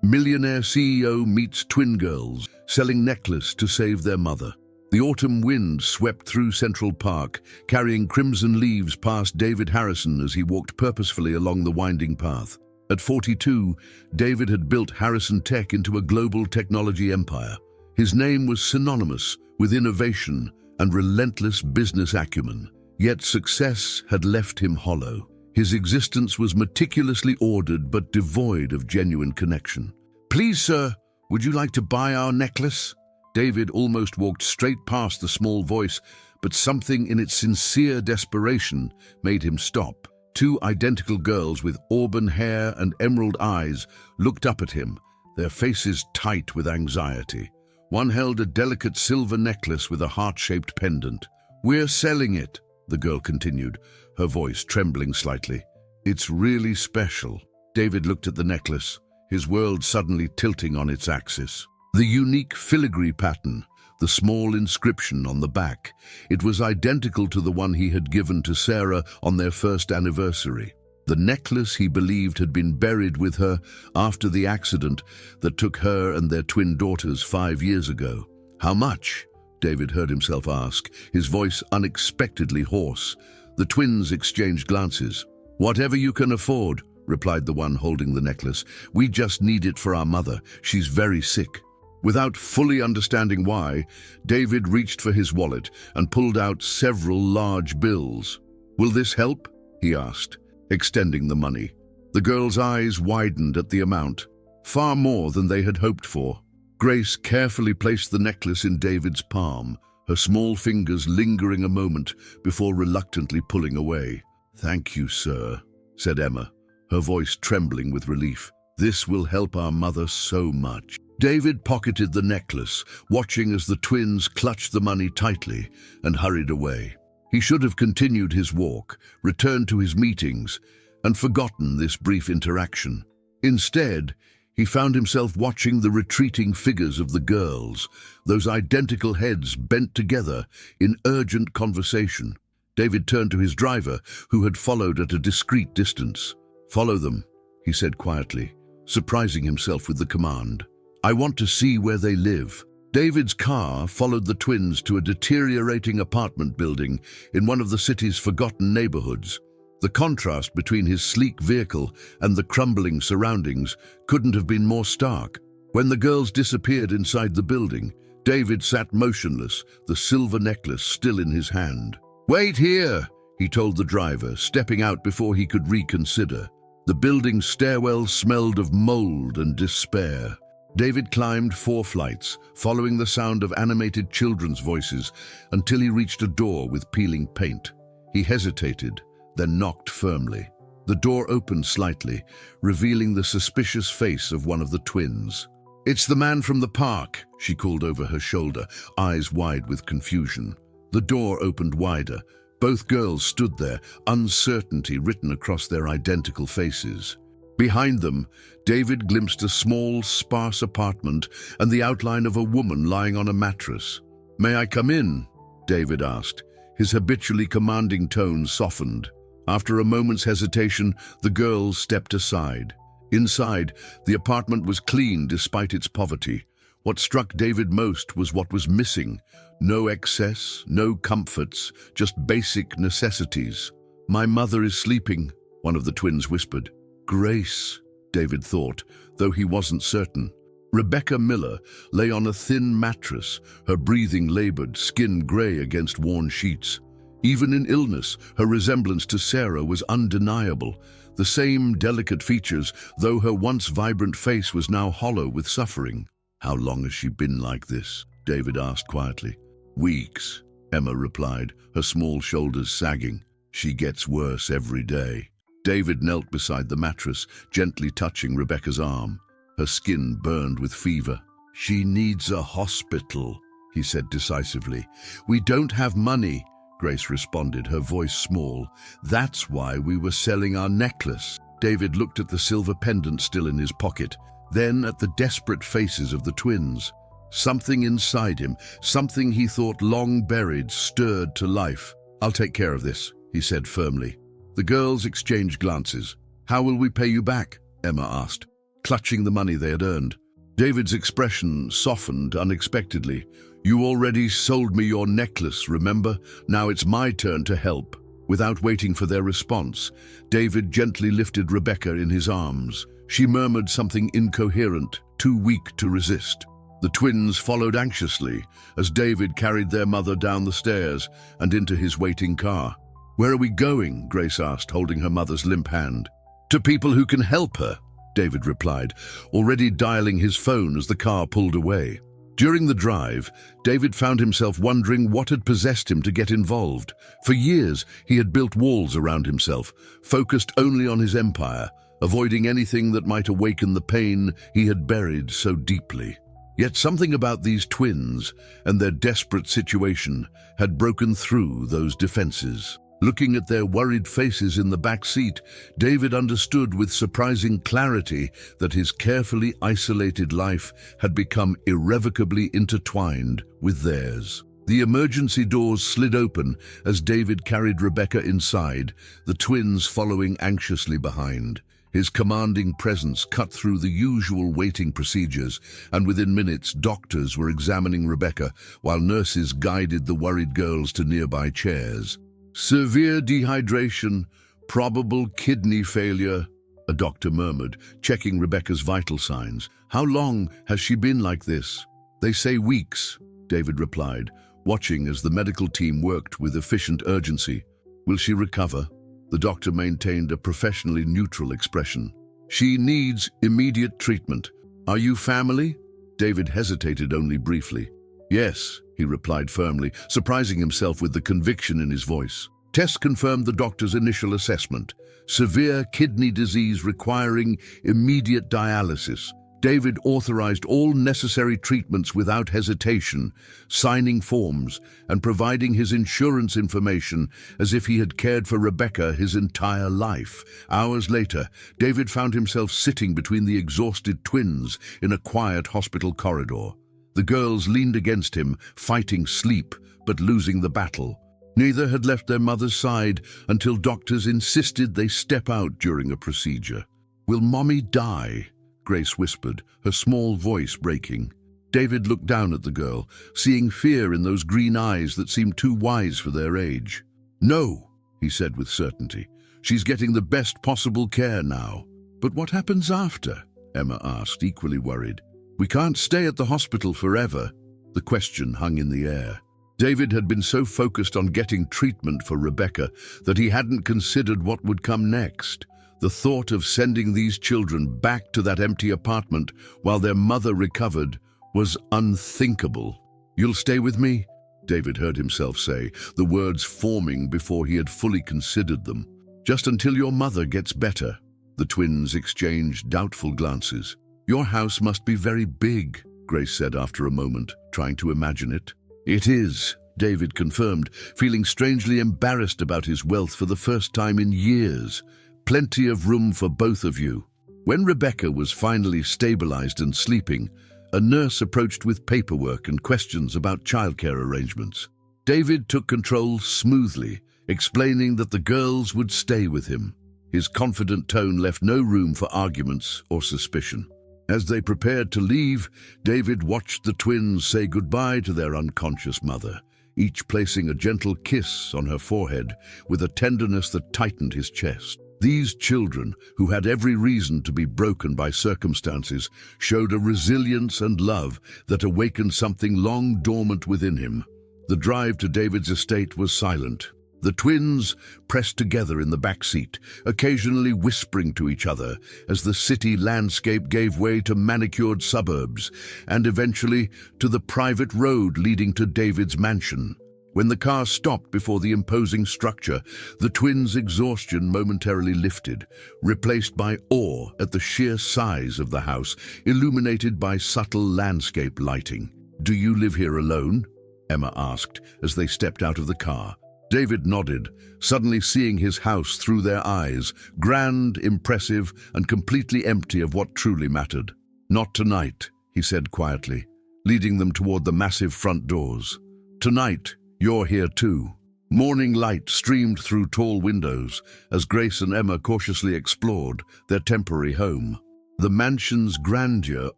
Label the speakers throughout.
Speaker 1: Millionaire CEO meets twin girls selling necklace to save their mother. The autumn wind swept through Central Park, carrying crimson leaves past David Harrison as he walked purposefully along the winding path. At 42, David had built Harrison Tech into a global technology empire. His name was synonymous with innovation and relentless business acumen. Yet success had left him hollow. His existence was meticulously ordered but devoid of genuine connection. "Please, sir, would you like to buy our necklace?" David almost walked straight past the small voice, but something in its sincere desperation made him stop. Two identical girls with auburn hair and emerald eyes looked up at him, their faces tight with anxiety. One held a delicate silver necklace with a heart-shaped pendant. "We're selling it," the girl continued, her voice trembling slightly. "It's really special." David looked at the necklace, his world suddenly tilting on its axis. The unique filigree pattern, the small inscription on the back, it was identical to the one he had given to Sarah on their first anniversary. The necklace he believed had been buried with her after the accident that took her and their twin daughters 5 years ago. "How much?" David heard himself ask, his voice unexpectedly hoarse. The twins exchanged glances. "Whatever you can afford," replied the one holding the necklace. "We just need it for our mother. She's very sick." Without fully understanding why, David reached for his wallet and pulled out several large bills. "Will this help?" he asked, extending the money. The girl's eyes widened at the amount, far more than they had hoped for. Grace carefully placed the necklace in David's palm, her small fingers lingering a moment before reluctantly pulling away. "Thank you, sir," said Emma, her voice trembling with relief. "This will help our mother so much." David pocketed the necklace, watching as the twins clutched the money tightly and hurried away. He should have continued his walk, returned to his meetings, and forgotten this brief interaction. Instead, he found himself watching the retreating figures of the girls, those identical heads bent together in urgent conversation. David turned to his driver, who had followed at a discreet distance. "Follow them," he said quietly, surprising himself with the command. "I want to see where they live." David's car followed the twins to a deteriorating apartment building in one of the city's forgotten neighborhoods. The contrast between his sleek vehicle and the crumbling surroundings couldn't have been more stark. When the girls disappeared inside the building, David sat motionless, the silver necklace still in his hand. "Wait here," he told the driver, stepping out before he could reconsider. The building's stairwell smelled of mold and despair. David climbed 4 flights, following the sound of animated children's voices until he reached a door with peeling paint. He hesitated, then knocked firmly. The door opened slightly, revealing the suspicious face of one of the twins. "It's the man from the park," she called over her shoulder, eyes wide with confusion. The door opened wider. Both girls stood there, uncertainty written across their identical faces. Behind them, David glimpsed a small, sparse apartment and the outline of a woman lying on a mattress. "May I come in?" David asked. His habitually commanding tone softened. After a moment's hesitation, the girls stepped aside. Inside, the apartment was clean despite its poverty. What struck David most was what was missing. No excess, no comforts, just basic necessities. "My mother is sleeping," one of the twins whispered. "Grace," David thought, though he wasn't certain. Rebecca Miller lay on a thin mattress, her breathing labored, skin gray against worn sheets. Even in illness, her resemblance to Sarah was undeniable. The same delicate features, though her once vibrant face was now hollow with suffering. "How long has she been like this?" David asked quietly. "Weeks," Emma replied, her small shoulders sagging. "She gets worse every day." David knelt beside the mattress, gently touching Rebecca's arm. Her skin burned with fever. "She needs a hospital," he said decisively. "We don't have money," Grace responded, her voice small. "That's why we were selling our necklace." David looked at the silver pendant still in his pocket, then at the desperate faces of the twins. Something inside him, something he thought long buried, stirred to life. "I'll take care of this," he said firmly. The girls exchanged glances. "How will we pay you back?" Emma asked. clutching the money they had earned. David's expression softened unexpectedly. "You already sold me your necklace, remember? Now it's my turn to help." Without waiting for their response, David gently lifted Rebecca in his arms. She murmured something incoherent, too weak to resist. The twins followed anxiously as David carried their mother down the stairs and into his waiting car. "Where are we going?" Grace asked, holding her mother's limp hand. "To people who can help her," David replied, already dialing his phone as the car pulled away. During the drive, David found himself wondering what had possessed him to get involved. For years, he had built walls around himself, focused only on his empire, avoiding anything that might awaken the pain he had buried so deeply. Yet something about these twins and their desperate situation had broken through those defenses. Looking at their worried faces in the back seat, David understood with surprising clarity that his carefully isolated life had become irrevocably intertwined with theirs. The emergency doors slid open as David carried Rebecca inside, the twins following anxiously behind. His commanding presence cut through the usual waiting procedures, and within minutes doctors were examining Rebecca while nurses guided the worried girls to nearby chairs. "Severe dehydration, probable kidney failure," a doctor murmured, checking Rebecca's vital signs. "How long has she been like this?" "They say weeks," David replied, watching as the medical team worked with efficient urgency. "Will she recover?" The doctor maintained a professionally neutral expression. "She needs immediate treatment. Are you family?" David hesitated only briefly. "Yes," he replied firmly, surprising himself with the conviction in his voice. Tests confirmed the doctor's initial assessment: severe kidney disease requiring immediate dialysis. David authorized all necessary treatments without hesitation, signing forms and providing his insurance information as if he had cared for Rebecca his entire life. Hours later, David found himself sitting between the exhausted twins in a quiet hospital corridor. The girls leaned against him, fighting sleep, but losing the battle. Neither had left their mother's side until doctors insisted they step out during a procedure. "Will Mommy die?" Grace whispered, her small voice breaking. David looked down at the girl, seeing fear in those green eyes that seemed too wise for their age. "No," he said with certainty. "She's getting the best possible care now." "But what happens after?" Emma asked, equally worried. "We can't stay at the hospital forever." The question hung in the air. David had been so focused on getting treatment for Rebecca that he hadn't considered what would come next. The thought of sending these children back to that empty apartment while their mother recovered was unthinkable. "You'll stay with me?" David heard himself say, the words forming before he had fully considered them. "Just until your mother gets better." The twins exchanged doubtful glances. "Your house must be very big," Grace said after a moment, trying to imagine it. "It is," David confirmed, feeling strangely embarrassed about his wealth for the first time in years. "Plenty of room for both of you." When Rebecca was finally stabilized and sleeping, a nurse approached with paperwork and questions about childcare arrangements. David took control smoothly, explaining that the girls would stay with him. His confident tone left no room for arguments or suspicion. As they prepared to leave, David watched the twins say goodbye to their unconscious mother, each placing a gentle kiss on her forehead with a tenderness that tightened his chest. These children, who had every reason to be broken by circumstances, showed a resilience and love that awakened something long dormant within him. The drive to David's estate was silent. The twins pressed together in the back seat, occasionally whispering to each other as the city landscape gave way to manicured suburbs and eventually to the private road leading to David's mansion. When the car stopped before the imposing structure, the twins' exhaustion momentarily lifted, replaced by awe at the sheer size of the house, illuminated by subtle landscape lighting. "Do you live here alone?" Emma asked as they stepped out of the car. David nodded, suddenly seeing his house through their eyes, grand, impressive, and completely empty of what truly mattered. "Not tonight," he said quietly, leading them toward the massive front doors. "Tonight, you're here too." Morning light streamed through tall windows as Grace and Emma cautiously explored their temporary home. The mansion's grandeur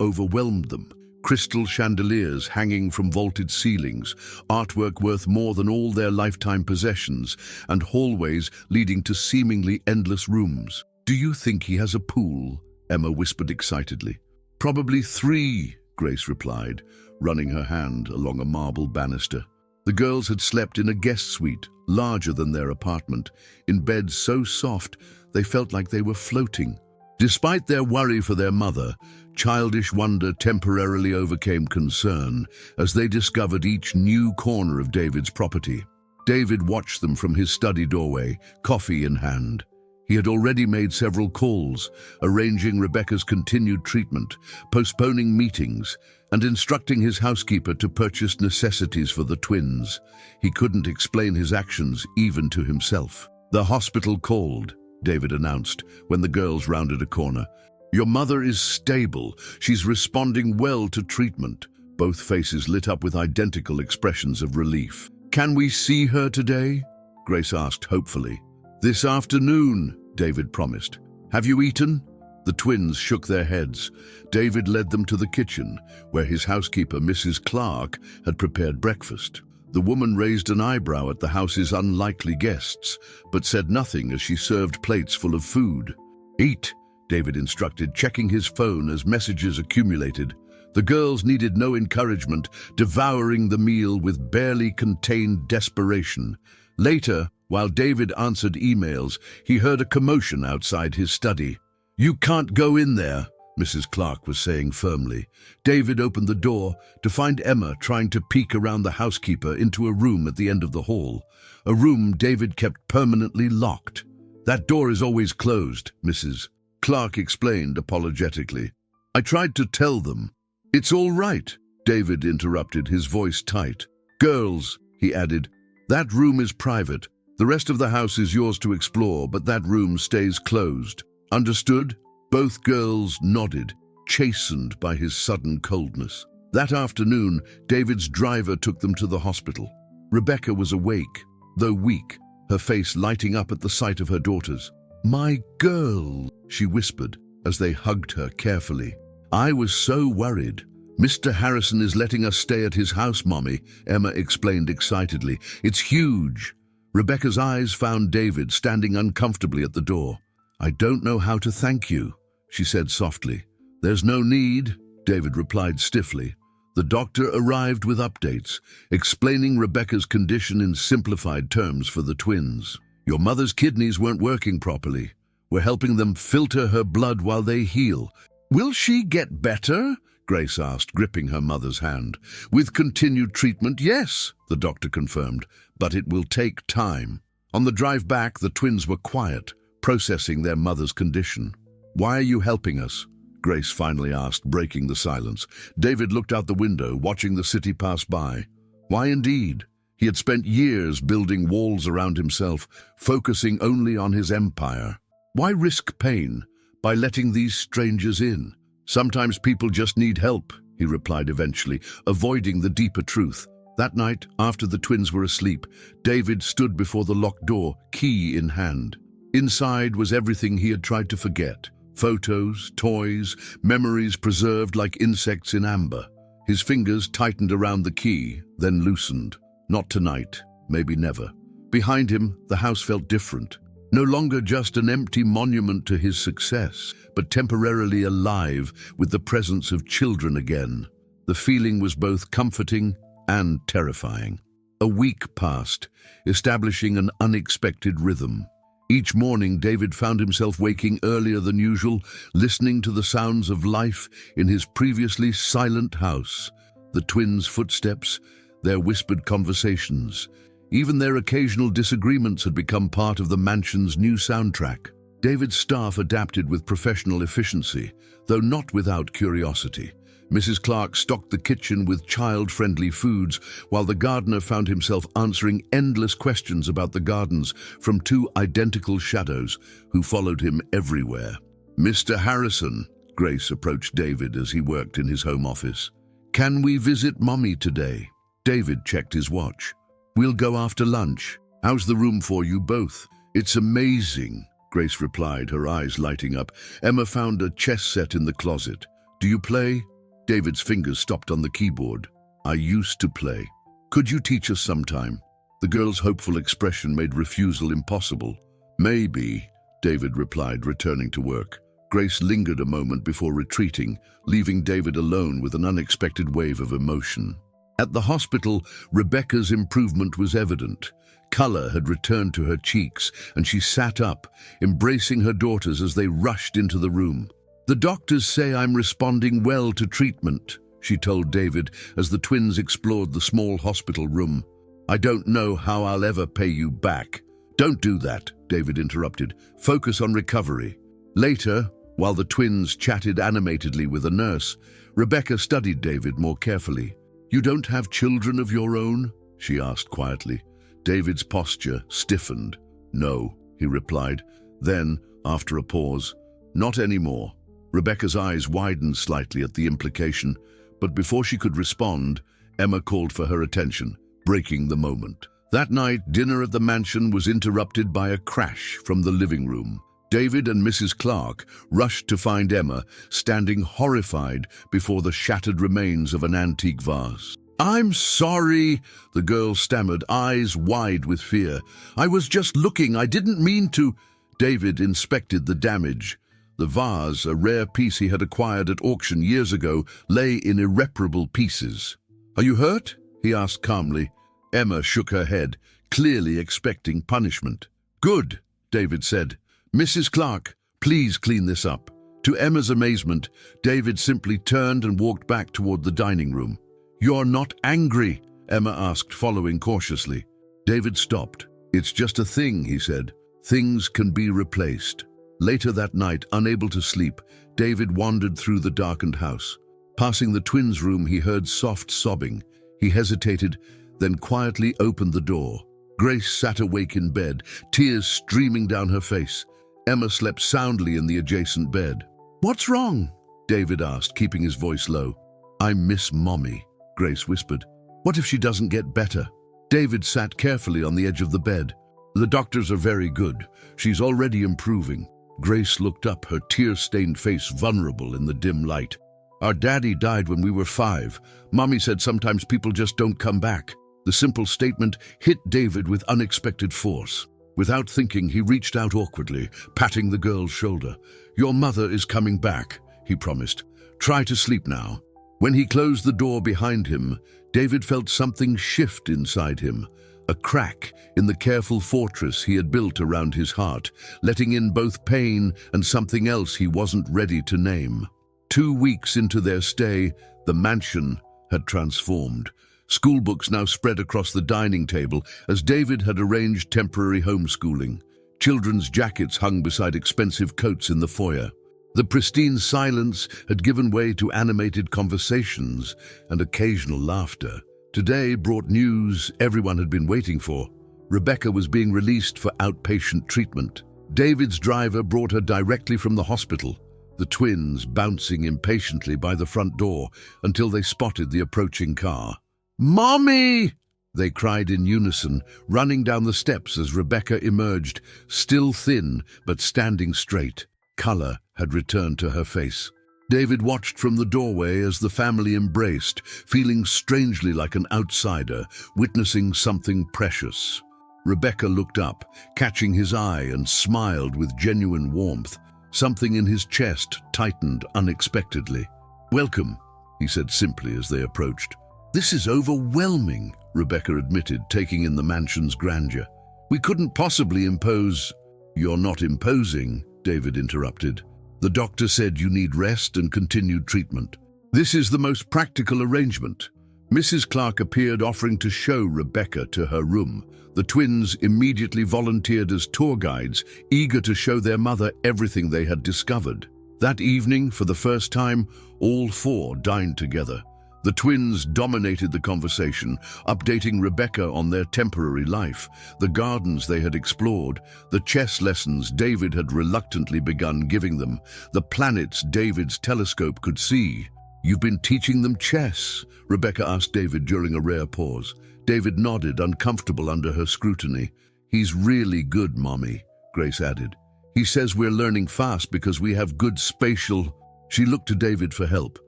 Speaker 1: overwhelmed them. Crystal chandeliers hanging from vaulted ceilings, artwork worth more than all their lifetime possessions, and hallways leading to seemingly endless rooms. "Do you think he has a pool?" Emma whispered excitedly. "Probably 3, Grace replied, running her hand along a marble banister. The girls had slept in a guest suite, larger than their apartment, in beds so soft they felt like they were floating. Despite their worry for their mother, childish wonder temporarily overcame concern as they discovered each new corner of David's property. David watched them from his study doorway, coffee in hand. He had already made several calls, arranging Rebecca's continued treatment, postponing meetings, and instructing his housekeeper to purchase necessities for the twins. He couldn't explain his actions even to himself. "The hospital called," David announced when the girls rounded a corner. "Your mother is stable. She's responding well to treatment." Both faces lit up with identical expressions of relief. "Can we see her today?" Grace asked hopefully. "This afternoon," David promised. "Have you eaten?" The twins shook their heads. David led them to the kitchen, where his housekeeper, Mrs. Clark, had prepared breakfast. The woman raised an eyebrow at the house's unlikely guests, but said nothing as she served plates full of food. "Eat," David instructed, checking his phone as messages accumulated. The girls needed no encouragement, devouring the meal with barely contained desperation. Later, while David answered emails, he heard a commotion outside his study. "You can't go in there," Mrs. Clark was saying firmly. David opened the door to find Emma trying to peek around the housekeeper into a room at the end of the hall, a room David kept permanently locked. "That door is always closed," Mrs. Clark explained apologetically. "I tried to tell them." "It's all right," David interrupted, his voice tight. "Girls," he added, "that room is private. The rest of the house is yours to explore, but that room stays closed. Understood?" Both girls nodded, chastened by his sudden coldness. That afternoon, David's driver took them to the hospital. Rebecca was awake, though weak, her face lighting up at the sight of her daughters. "My girl," she whispered as they hugged her carefully. "I was so worried." "Mr. Harrison is letting us stay at his house, Mommy," Emma explained excitedly. "It's huge." Rebecca's eyes found David standing uncomfortably at the door. "I don't know how to thank you," she said softly. "There's no need," David replied stiffly. The doctor arrived with updates, explaining Rebecca's condition in simplified terms for the twins. "Your mother's kidneys weren't working properly. We're helping them filter her blood while they heal." "Will she get better?" Grace asked, gripping her mother's hand. "With continued treatment, yes," the doctor confirmed, "but it will take time." On the drive back, the twins were quiet, processing their mother's condition. "Why are you helping us?" Grace finally asked, breaking the silence. David looked out the window, watching the city pass by. Why indeed? He had spent years building walls around himself, focusing only on his empire. Why risk pain by letting these strangers in? "Sometimes people just need help," he replied eventually, avoiding the deeper truth. That night, after the twins were asleep, David stood before the locked door, key in hand. Inside was everything he had tried to forget. Photos, toys, memories preserved like insects in amber. His fingers tightened around the key, then loosened. Not tonight, maybe never. Behind him, the house felt different. No longer just an empty monument to his success, but temporarily alive with the presence of children again. The feeling was both comforting and terrifying. A week passed, establishing an unexpected rhythm. Each morning, David found himself waking earlier than usual, listening to the sounds of life in his previously silent house. The twins' footsteps, their whispered conversations, even their occasional disagreements had become part of the mansion's new soundtrack. David's staff adapted with professional efficiency, though not without curiosity. Mrs. Clark stocked the kitchen with child-friendly foods, while the gardener found himself answering endless questions about the gardens from 2 identical shadows who followed him everywhere. "Mr. Harrison," Grace approached David as he worked in his home office. "Can we visit Mommy today?" David checked his watch. "We'll go after lunch. How's the room for you both?" "It's amazing," Grace replied, her eyes lighting up. Emma found a chess set in the closet. Do you play? David's fingers stopped on the keyboard. I used to play. Could you teach us sometime? The girl's hopeful expression made refusal impossible. Maybe, David replied, returning to work. Grace lingered a moment before retreating, leaving David alone with an unexpected wave of emotion. At the hospital, Rebecca's improvement was evident. Color had returned to her cheeks, and she sat up, embracing her daughters as they rushed into the room. The doctors say I'm responding well to treatment, she told David as the twins explored the small hospital room. I don't know how I'll ever pay you back. Don't do that, David interrupted. Focus on recovery. Later, while the twins chatted animatedly with a nurse, Rebecca studied David more carefully. You don't have children of your own? She asked quietly. David's posture stiffened. No, he replied. Then, after a pause, not anymore. Rebecca's eyes widened slightly at the implication, but before she could respond, Emma called for her attention, breaking the moment. That night, dinner at the mansion was interrupted by a crash from the living room. David and Mrs. Clark rushed to find Emma, standing horrified before the shattered remains of an antique vase. I'm sorry, the girl stammered, eyes wide with fear. I was just looking, I didn't mean to. David inspected the damage. The vase, a rare piece he had acquired at auction years ago, lay in irreparable pieces. Are you hurt? He asked calmly. Emma shook her head, clearly expecting punishment. Good, David said. Mrs. Clark, please clean this up. To Emma's amazement, David simply turned and walked back toward the dining room. You're not angry? Emma asked, following cautiously. David stopped. It's just a thing, he said. Things can be replaced. Later that night, unable to sleep, David wandered through the darkened house. Passing the twins' room, he heard soft sobbing. He hesitated, then quietly opened the door. Grace sat awake in bed, tears streaming down her face. Emma slept soundly in the adjacent bed. What's wrong? David asked, keeping his voice low. I miss Mommy, Grace whispered. What if she doesn't get better? David sat carefully on the edge of the bed. The doctors are very good. She's already improving. Grace looked up, her tear-stained face vulnerable in the dim light. Our daddy died when we were 5. Mommy said sometimes people just don't come back. The simple statement hit David with unexpected force. Without thinking, he reached out awkwardly, patting the girl's shoulder. Your mother is coming back, he promised. Try to sleep now. When he closed the door behind him, David felt something shift inside him. A crack in the careful fortress he had built around his heart, letting in both pain and something else he wasn't ready to name. 2 weeks into their stay, the mansion had transformed. Schoolbooks now spread across the dining table as David had arranged temporary homeschooling. Children's jackets hung beside expensive coats in the foyer. The pristine silence had given way to animated conversations and occasional laughter. Today brought news everyone had been waiting for. Rebecca was being released for outpatient treatment. David's driver brought her directly from the hospital, the twins bouncing impatiently by the front door until they spotted the approaching car. Mommy! They cried in unison, running down the steps as Rebecca emerged, still thin but standing straight. Color had returned to her face. David watched from the doorway as the family embraced, feeling strangely like an outsider, witnessing something precious. Rebecca looked up, catching his eye, and smiled with genuine warmth. Something in his chest tightened unexpectedly. Welcome, he said simply as they approached. This is overwhelming, Rebecca admitted, taking in the mansion's grandeur. We couldn't possibly impose. You're not imposing, David interrupted. The doctor said you need rest and continued treatment. This is the most practical arrangement. Mrs. Clark appeared, offering to show Rebecca to her room. The twins immediately volunteered as tour guides, eager to show their mother everything they had discovered. That evening, for the first time, all 4 dined together. The twins dominated the conversation, updating Rebecca on their temporary life, the gardens they had explored, the chess lessons David had reluctantly begun giving them, the planets David's telescope could see. You've been teaching them chess? Rebecca asked David during a rare pause. David nodded, uncomfortable under her scrutiny. He's really good, Mommy, Grace added. He says we're learning fast because we have good spatial... She looked to David for help.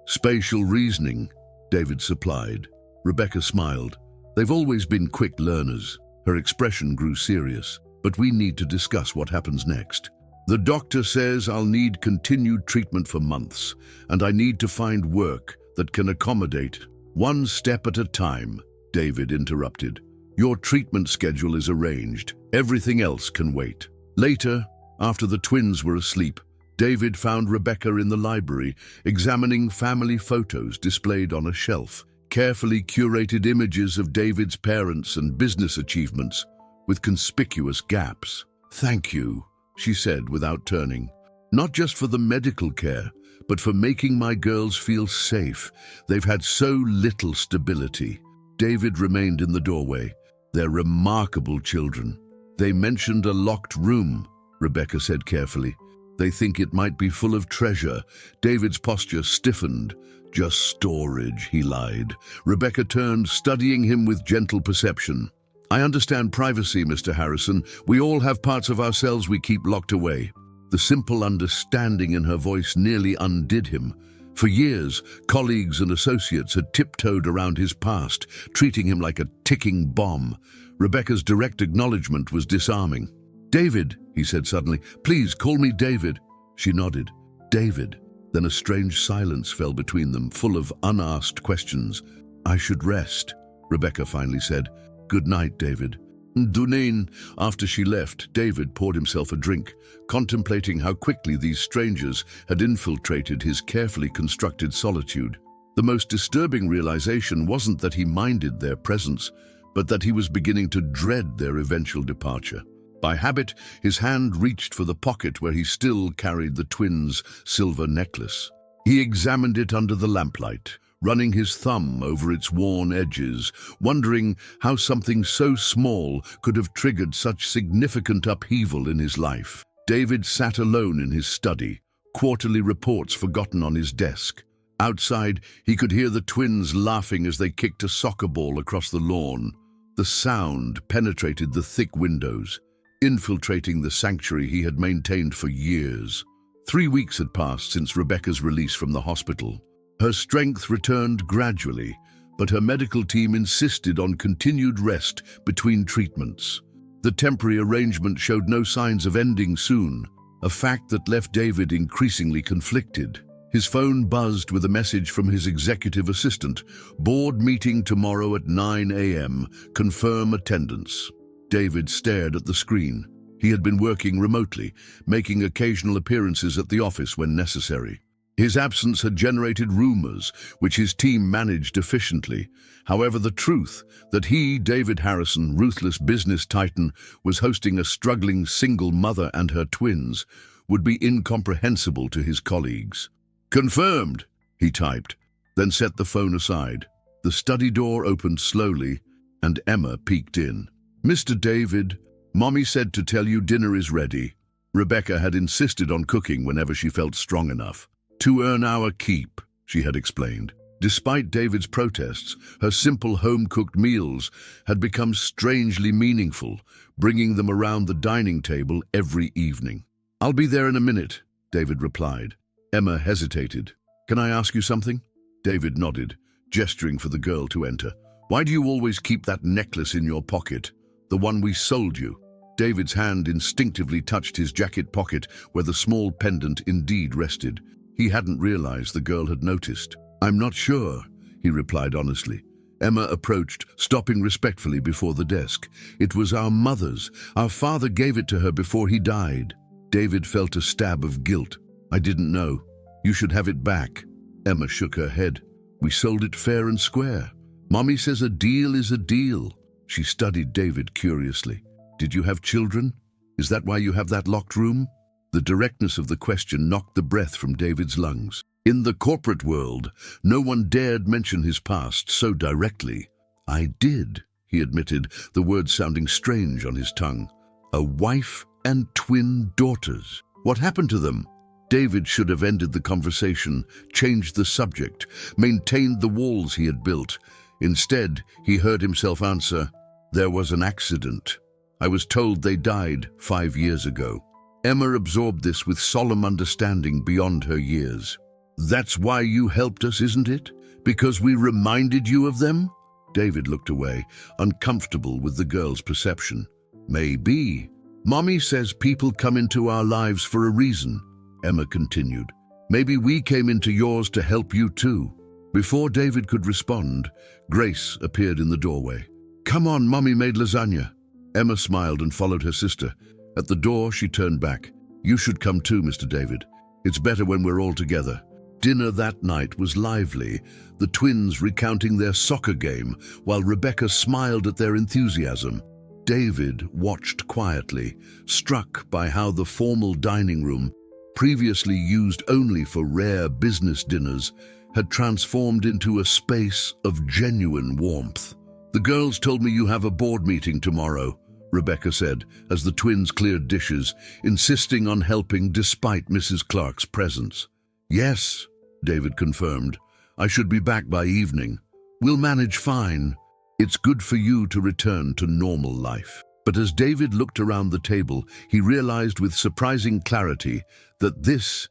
Speaker 1: Spatial reasoning, David supplied. Rebecca smiled. They've always been quick learners. Her expression grew serious. But we need to discuss what happens next. The doctor says I'll need continued treatment for months, and I need to find work that can accommodate. One step at a time, David interrupted. Your treatment schedule is arranged. Everything else can wait. Later, after the twins were asleep, David found Rebecca in the library, examining family photos displayed on a shelf, carefully curated images of David's parents and business achievements, with conspicuous gaps. Thank you, she said without turning. Not just for the medical care, but for making my girls feel safe. They've had so little stability. David remained in the doorway. They're remarkable children. They mentioned a locked room, Rebecca said carefully. They think it might be full of treasure. David's posture stiffened. Just storage, he lied. Rebecca turned, studying him with gentle perception. I understand privacy, Mr. Harrison. We all have parts of ourselves we keep locked away. The simple understanding in her voice nearly undid him. For years, colleagues and associates had tiptoed around his past, treating him like a ticking bomb. Rebecca's direct acknowledgement was disarming. David, he said suddenly, please call me David. She nodded. David. Then a strange silence fell between them, full of unasked questions. I should rest, Rebecca finally said. Good night, David. Dunine. After she left, David poured himself a drink, contemplating how quickly these strangers had infiltrated his carefully constructed solitude. The most disturbing realization wasn't that he minded their presence, but that he was beginning to dread their eventual departure. By habit, his hand reached for the pocket where he still carried the twins' silver necklace. He examined it under the lamplight, running his thumb over its worn edges, wondering how something so small could have triggered such significant upheaval in his life. David sat alone in his study, quarterly reports forgotten on his desk. Outside, he could hear the twins laughing as they kicked a soccer ball across the lawn. The sound penetrated the thick windows, infiltrating the sanctuary he had maintained for years. 3 weeks had passed since Rebecca's release from the hospital. Her strength returned gradually, but her medical team insisted on continued rest between treatments. The temporary arrangement showed no signs of ending soon, a fact that left David increasingly conflicted. His phone buzzed with a message from his executive assistant. Board meeting tomorrow at 9 a.m. Confirm attendance. David stared at the screen. He had been working remotely, making occasional appearances at the office when necessary. His absence had generated rumors, which his team managed efficiently. However, the truth that he, David Harrison, ruthless business titan, was hosting a struggling single mother and her twins would be incomprehensible to his colleagues. Confirmed, he typed, then set the phone aside. The study door opened slowly, and Emma peeked in. Mr. David, Mommy said to tell you dinner is ready. Rebecca had insisted on cooking whenever she felt strong enough. To earn our keep, she had explained. Despite David's protests, her simple home-cooked meals had become strangely meaningful, bringing them around the dining table every evening. I'll be there in a minute, David replied. Emma hesitated. Can I ask you something? David nodded, gesturing for the girl to enter. Why do you always keep that necklace in your pocket? The one we sold you. David's hand instinctively touched his jacket pocket where the small pendant indeed rested. He hadn't realized the girl had noticed. I'm not sure, he replied honestly. Emma approached, stopping respectfully before the desk. It was our mother's. Our father gave it to her before he died. David felt a stab of guilt. I didn't know. You should have it back. Emma shook her head. We sold it fair and square. Mommy says a deal is a deal. She studied David curiously. Did you have children? Is that why you have that locked room? The directness of the question knocked the breath from David's lungs. In the corporate world, no one dared mention his past so directly. I did, he admitted, the words sounding strange on his tongue. A wife and twin daughters. What happened to them? David should have ended the conversation, changed the subject, maintained the walls he had built. Instead, he heard himself answer, there was an accident. I was told they died 5 years ago. Emma absorbed this with solemn understanding beyond her years. "That's why you helped us, isn't it? Because we reminded you of them?" David looked away, uncomfortable with the girl's perception. "Maybe. Mommy says people come into our lives for a reason," Emma continued. "Maybe we came into yours to help you too." Before David could respond, Grace appeared in the doorway. "Come on, Mommy made lasagna." Emma smiled and followed her sister. At the door, she turned back. "You should come too, Mr. David. It's better when we're all together." Dinner that night was lively, the twins recounting their soccer game while Rebecca smiled at their enthusiasm. David watched quietly, struck by how the formal dining room, previously used only for rare business dinners, had transformed into a space of genuine warmth. "The girls told me you have a board meeting tomorrow," Rebecca said, as the twins cleared dishes, insisting on helping despite Mrs. Clark's presence. "Yes," David confirmed. "I should be back by evening. We'll manage fine. It's good for you to return to normal life." But as David looked around the table, he realized with surprising clarity that this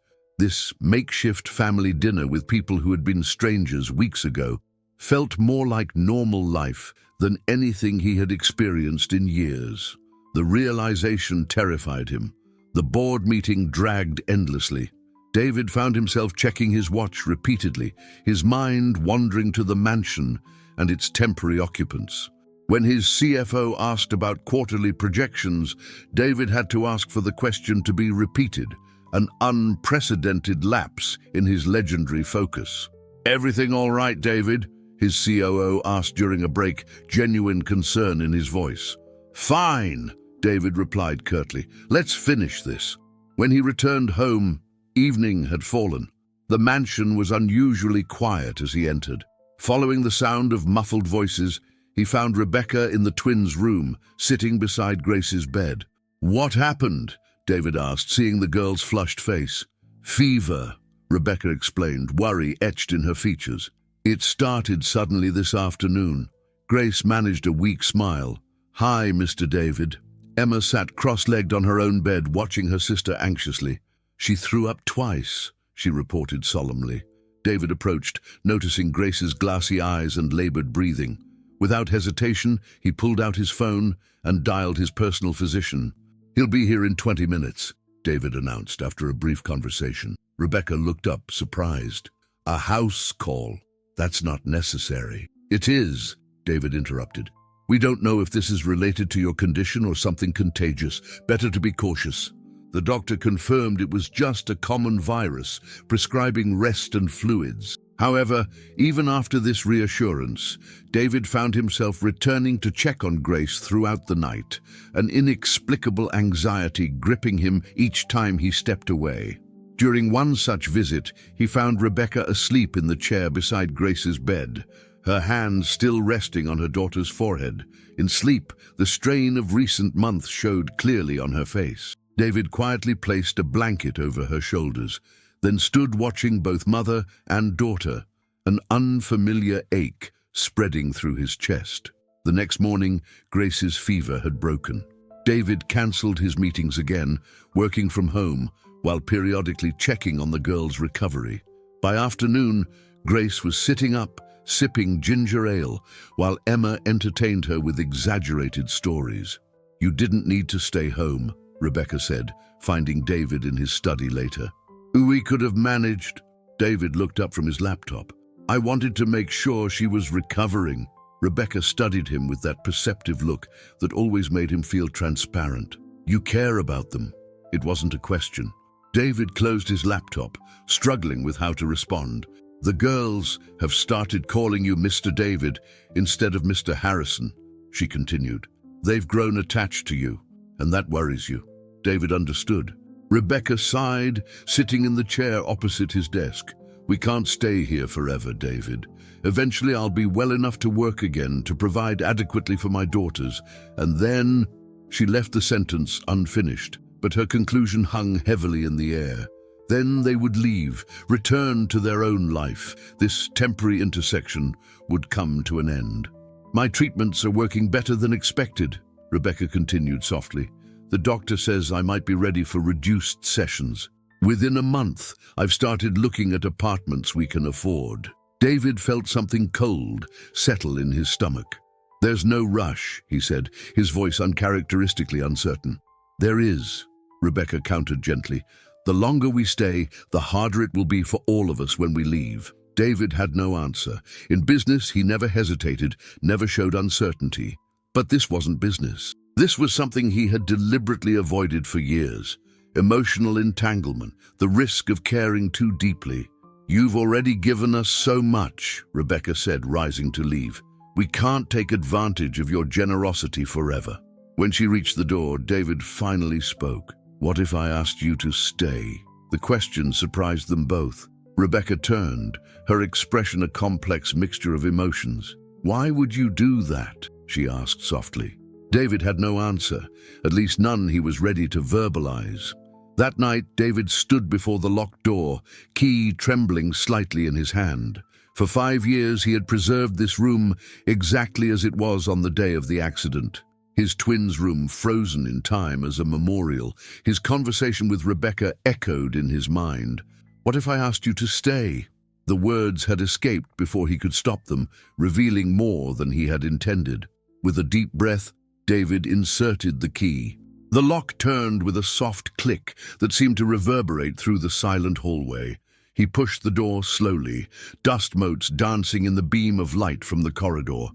Speaker 1: makeshift family dinner with people who had been strangers weeks ago felt more like normal life than anything he had experienced in years. The realization terrified him. The board meeting dragged endlessly. David found himself checking his watch repeatedly, his mind wandering to the mansion and its temporary occupants. When his CFO asked about quarterly projections, David had to ask for the question to be repeated, an unprecedented lapse in his legendary focus. "Everything all right, David?" his COO asked during a break, genuine concern in his voice. "Fine," David replied curtly. "Let's finish this." When he returned home, evening had fallen. The mansion was unusually quiet as he entered. Following the sound of muffled voices, he found Rebecca in the twins' room, sitting beside Grace's bed. "What happened?" David asked, seeing the girl's flushed face. "Fever," Rebecca explained, worry etched in her features. "It started suddenly this afternoon." Grace managed a weak smile. "Hi, Mr. David." Emma sat cross-legged on her own bed, watching her sister anxiously. "She threw up twice," she reported solemnly. David approached, noticing Grace's glassy eyes and labored breathing. Without hesitation, he pulled out his phone and dialed his personal physician. "He'll be here in 20 minutes, David announced after a brief conversation. Rebecca looked up, surprised. "A house call? That's not necessary." "It is," David interrupted. "We don't know if this is related to your condition or something contagious. Better to be cautious." The doctor confirmed it was just a common virus, prescribing rest and fluids. However, even after this reassurance, David found himself returning to check on Grace throughout the night, an inexplicable anxiety gripping him each time he stepped away. During one such visit, he found Rebecca asleep in the chair beside Grace's bed, her hand still resting on her daughter's forehead. In sleep, the strain of recent months showed clearly on her face. David quietly placed a blanket over her shoulders, then stood watching both mother and daughter, an unfamiliar ache spreading through his chest. The next morning, Grace's fever had broken. David cancelled his meetings again, working from home, while periodically checking on the girl's recovery. By afternoon, Grace was sitting up, sipping ginger ale, while Emma entertained her with exaggerated stories. "You didn't need to stay home," Rebecca said, finding David in his study later. "We could have managed." David looked up from his laptop. "I wanted to make sure she was recovering." Rebecca studied him with that perceptive look that always made him feel transparent. "You care about them." It wasn't a question. David closed his laptop, struggling with how to respond. "The girls have started calling you Mr. David instead of Mr. Harrison," she continued. "They've grown attached to you, and that worries you." David understood. Rebecca sighed, sitting in the chair opposite his desk. "We can't stay here forever, David. Eventually I'll be well enough to work again, to provide adequately for my daughters, and then—" She left the sentence unfinished, but her conclusion hung heavily in the air. Then they would leave, return to their own life. This temporary intersection would come to an end. "My treatments are working better than expected," Rebecca continued softly. The doctor says I might be ready for reduced sessions. Within a month, I've started looking at apartments we can afford. David felt something cold settle in his stomach. There's no rush, he said, his voice uncharacteristically uncertain. There is, Rebecca countered gently. The longer we stay, the harder it will be for all of us when we leave. David had no answer. In business, he never hesitated, never showed uncertainty. But this wasn't business. This was something he had deliberately avoided for years. Emotional entanglement, the risk of caring too deeply. You've already given us so much, Rebecca said, rising to leave. We can't take advantage of your generosity forever. When she reached the door, David finally spoke. What if I asked you to stay? The question surprised them both. Rebecca turned, her expression a complex mixture of emotions. Why would you do that? She asked softly. David had no answer, at least none he was ready to verbalize. That night, David stood before the locked door, key trembling slightly in his hand. For 5 years, he had preserved this room exactly as it was on the day of the accident. His twins' room frozen in time as a memorial. His conversation with Rebecca echoed in his mind. What if I asked you to stay? The words had escaped before he could stop them, revealing more than he had intended. With a deep breath, David inserted the key. The lock turned with a soft click that seemed to reverberate through the silent hallway. He pushed the door slowly, dust motes dancing in the beam of light from the corridor.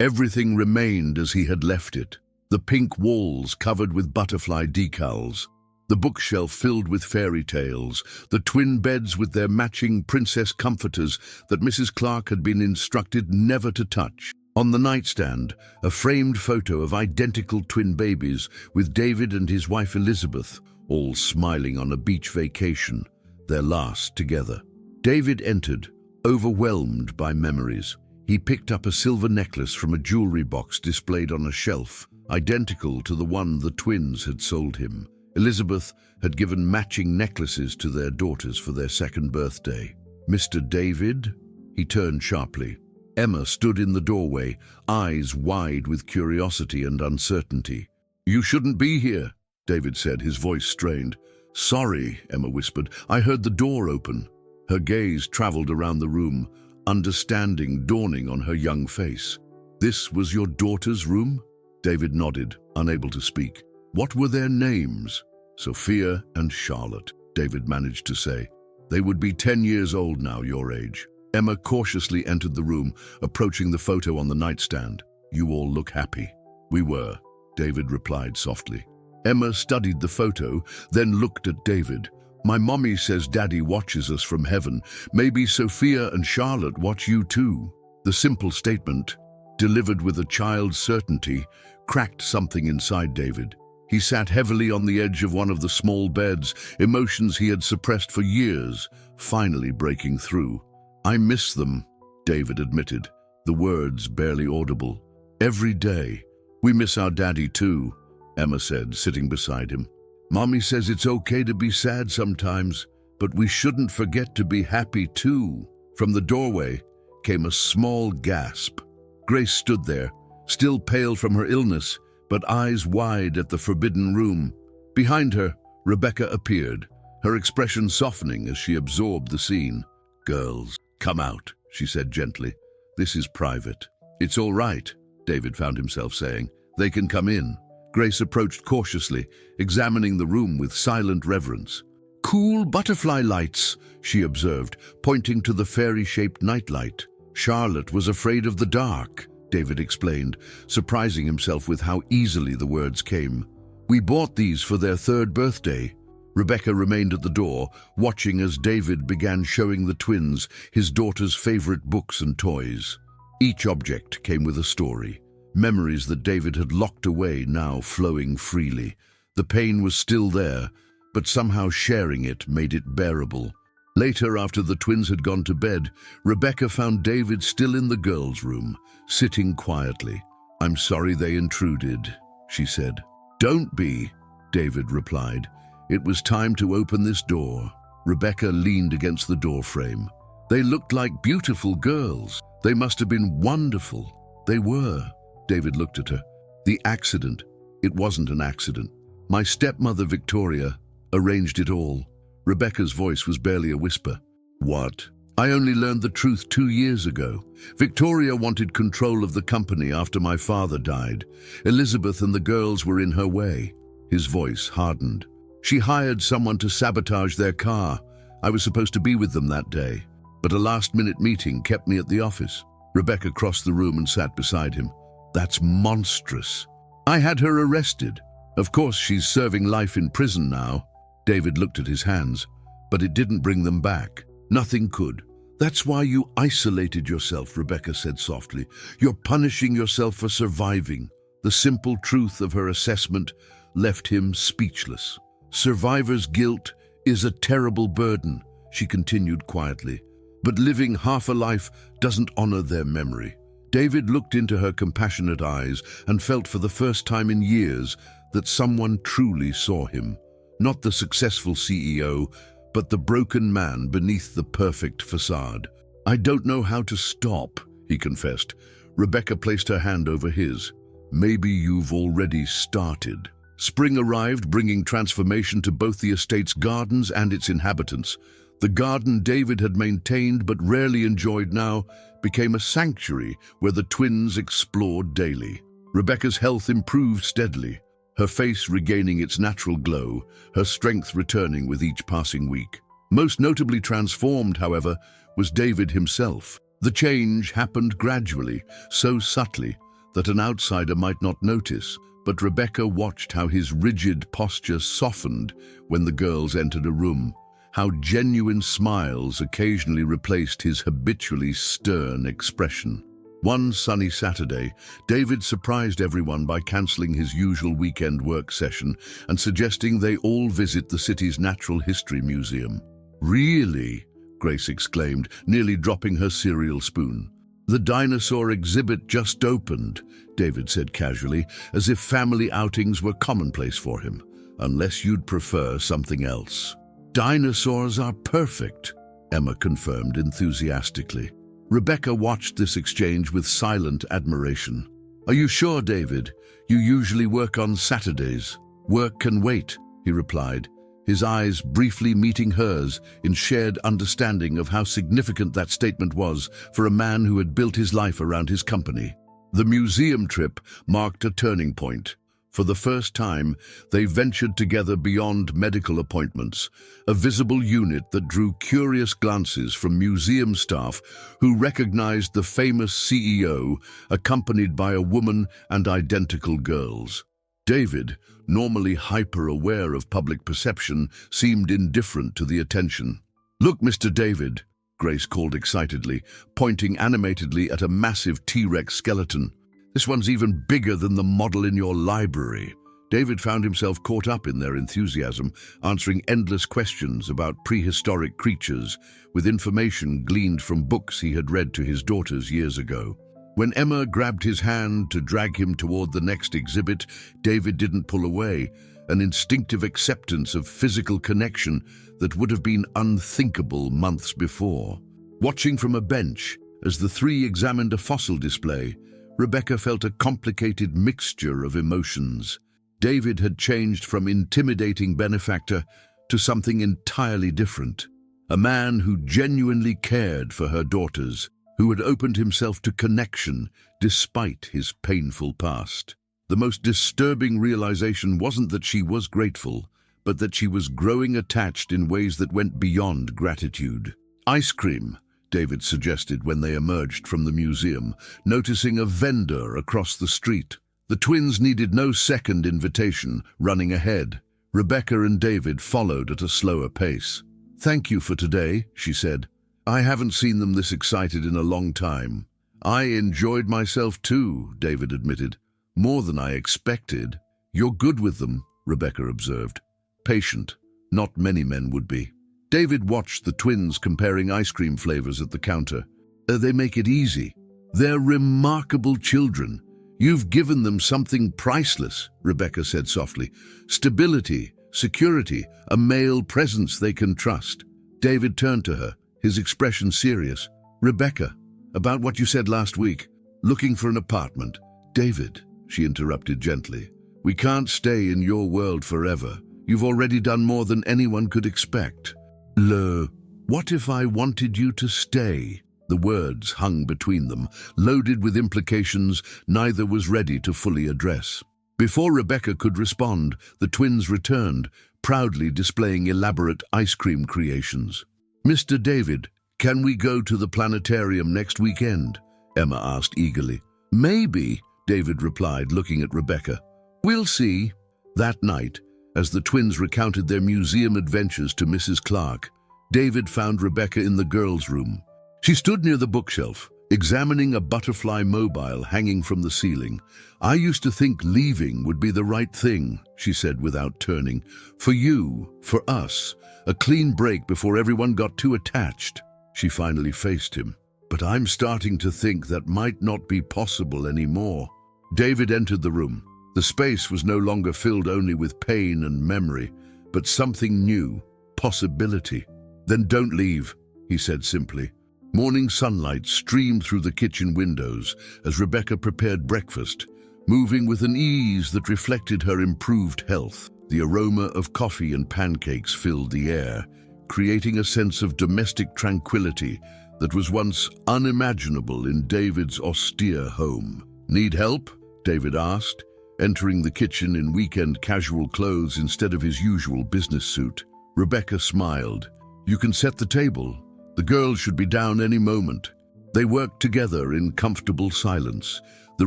Speaker 1: Everything remained as he had left it. The pink walls covered with butterfly decals, the bookshelf filled with fairy tales, the twin beds with their matching princess comforters that Mrs. Clark had been instructed never to touch. On the nightstand, a framed photo of identical twin babies with David and his wife Elizabeth, all smiling on a beach vacation, their last together. David entered, overwhelmed by memories. He picked up a silver necklace from a jewelry box displayed on a shelf, identical to the one the twins had sold him. Elizabeth had given matching necklaces to their daughters for their second birthday. Mr. David? He turned sharply. Emma stood in the doorway, eyes wide with curiosity and uncertainty. You shouldn't be here, David said, his voice strained. Sorry, Emma whispered. I heard the door open. Her gaze traveled around the room, understanding dawning on her young face. This was your daughter's room? David nodded, unable to speak. What were their names? Sophia and Charlotte, David managed to say. They would be 10 years old now, your age. Emma cautiously entered the room, approaching the photo on the nightstand. You all look happy. We were, David replied softly. Emma studied the photo, then looked at David. My mommy says Daddy watches us from heaven. Maybe Sophia and Charlotte watch you too. The simple statement, delivered with a child's certainty, cracked something inside David. He sat heavily on the edge of one of the small beds, emotions he had suppressed for years, finally breaking through. I miss them, David admitted, the words barely audible. Every day. We miss our daddy too, Emma said, sitting beside him. Mommy says it's okay to be sad sometimes, but we shouldn't forget to be happy too. From the doorway came a small gasp. Grace stood there, still pale from her illness, but eyes wide at the forbidden room. Behind her, Rebecca appeared, her expression softening as she absorbed the scene. Girls, come out, she said gently. This is private. It's all right, David found himself saying. They can come in. Grace approached cautiously, examining the room with silent reverence. Cool butterfly lights, she observed, pointing to the fairy-shaped nightlight. Charlotte was afraid of the dark, David explained, surprising himself with how easily the words came. We bought these for their 3rd birthday. Rebecca remained at the door, watching as David began showing the twins his daughter's favorite books and toys. Each object came with a story, memories that David had locked away now flowing freely. The pain was still there, but somehow sharing it made it bearable. Later, after the twins had gone to bed, Rebecca found David still in the girls' room, sitting quietly. I'm sorry they intruded, she said. Don't be, David replied. It was time to open this door. Rebecca leaned against the doorframe. They looked like beautiful girls. They must have been wonderful. They were. David looked at her. The accident. It wasn't an accident. My stepmother, Victoria, arranged it all. Rebecca's voice was barely a whisper. What? I only learned the truth 2 years ago. Victoria wanted control of the company after my father died. Elizabeth and the girls were in her way. His voice hardened. She hired someone to sabotage their car. I was supposed to be with them that day, but a last-minute meeting kept me at the office. Rebecca crossed the room and sat beside him. That's monstrous. I had her arrested. Of course, she's serving life in prison now. David looked at his hands, but it didn't bring them back. Nothing could. That's why you isolated yourself, Rebecca said softly. You're punishing yourself for surviving. The simple truth of her assessment left him speechless. Survivor's guilt is a terrible burden, she continued quietly, but living half a life doesn't honor their memory. David looked into her compassionate eyes and felt for the first time in years that someone truly saw him. Not the successful CEO, but the broken man beneath the perfect facade. I don't know how to stop, he confessed. Rebecca placed her hand over his. Maybe you've already started. Spring arrived, bringing transformation to both the estate's gardens and its inhabitants. The garden David had maintained but rarely enjoyed now became a sanctuary where the twins explored daily. Rebecca's health improved steadily, her face regaining its natural glow, her strength returning with each passing week. Most notably transformed, however, was David himself. The change happened gradually, so subtly that an outsider might not notice, but Rebecca watched how his rigid posture softened when the girls entered a room, how genuine smiles occasionally replaced his habitually stern expression. One sunny Saturday, David surprised everyone by cancelling his usual weekend work session and suggesting they all visit the city's Natural History Museum. Really? Grace exclaimed, nearly dropping her cereal spoon. The dinosaur exhibit just opened, David said casually, as if family outings were commonplace for him, unless you'd prefer something else. Dinosaurs are perfect, Emma confirmed enthusiastically. Rebecca watched this exchange with silent admiration. Are you sure, David? You usually work on Saturdays. Work can wait, he replied, his eyes briefly meeting hers in shared understanding of how significant that statement was for a man who had built his life around his company. The museum trip marked a turning point. For the first time, they ventured together beyond medical appointments, a visible unit that drew curious glances from museum staff who recognized the famous CEO accompanied by a woman and identical girls. David, normally hyper-aware of public perception, seemed indifferent to the attention. "Look, Mr. David," Grace called excitedly, pointing animatedly at a massive T-Rex skeleton. "This one's even bigger than the model in your library." David found himself caught up in their enthusiasm, answering endless questions about prehistoric creatures with information gleaned from books he had read to his daughters years ago. When Emma grabbed his hand to drag him toward the next exhibit, David didn't pull away, an instinctive acceptance of physical connection that would have been unthinkable months before. Watching from a bench, as the three examined a fossil display, Rebecca felt a complicated mixture of emotions. David had changed from intimidating benefactor to something entirely different. A man who genuinely cared for her daughters, who had opened himself to connection despite his painful past. The most disturbing realization wasn't that she was grateful, but that she was growing attached in ways that went beyond gratitude. "Ice cream," David suggested when they emerged from the museum, noticing a vendor across the street. The twins needed no second invitation, running ahead. Rebecca and David followed at a slower pace. "Thank you for today," she said. "I haven't seen them this excited in a long time." "I enjoyed myself too," David admitted. "More than I expected." "You're good with them," Rebecca observed. "Patient. Not many men would be." David watched the twins comparing ice cream flavors at the counter. They make it easy. They're remarkable children. You've given them something priceless," Rebecca said softly. "Stability, security, a male presence they can trust." David turned to her, his expression serious. "Rebecca, about what you said last week, looking for an apartment." "David," she interrupted gently, We can't stay in your world forever. You've already done more than anyone could expect. What if I wanted you to stay? The words hung between them, loaded with implications neither was ready to fully address. Before Rebecca could respond, the twins returned, proudly displaying elaborate ice cream creations. "Mr. David, can we go to the planetarium next weekend?" Emma asked eagerly. "Maybe," David replied, looking at Rebecca. "We'll see." That night, as the twins recounted their museum adventures to Mrs. Clark, David found Rebecca in the girls' room. She stood near the bookshelf, examining a butterfly mobile hanging from the ceiling. "I used to think leaving would be the right thing," she said without turning. "For you, for us, a clean break before everyone got too attached." She finally faced him. "But I'm starting to think that might not be possible anymore." David entered the room. The space was no longer filled only with pain and memory, but something new, possibility. "Then don't leave," he said simply. Morning sunlight streamed through the kitchen windows as Rebecca prepared breakfast, moving with an ease that reflected her improved health. The aroma of coffee and pancakes filled the air, creating a sense of domestic tranquility that was once unimaginable in David's austere home. "Need help?" David asked, entering the kitchen in weekend casual clothes instead of his usual business suit. Rebecca smiled. "You can set the table. The girls should be down any moment." They worked together in comfortable silence, the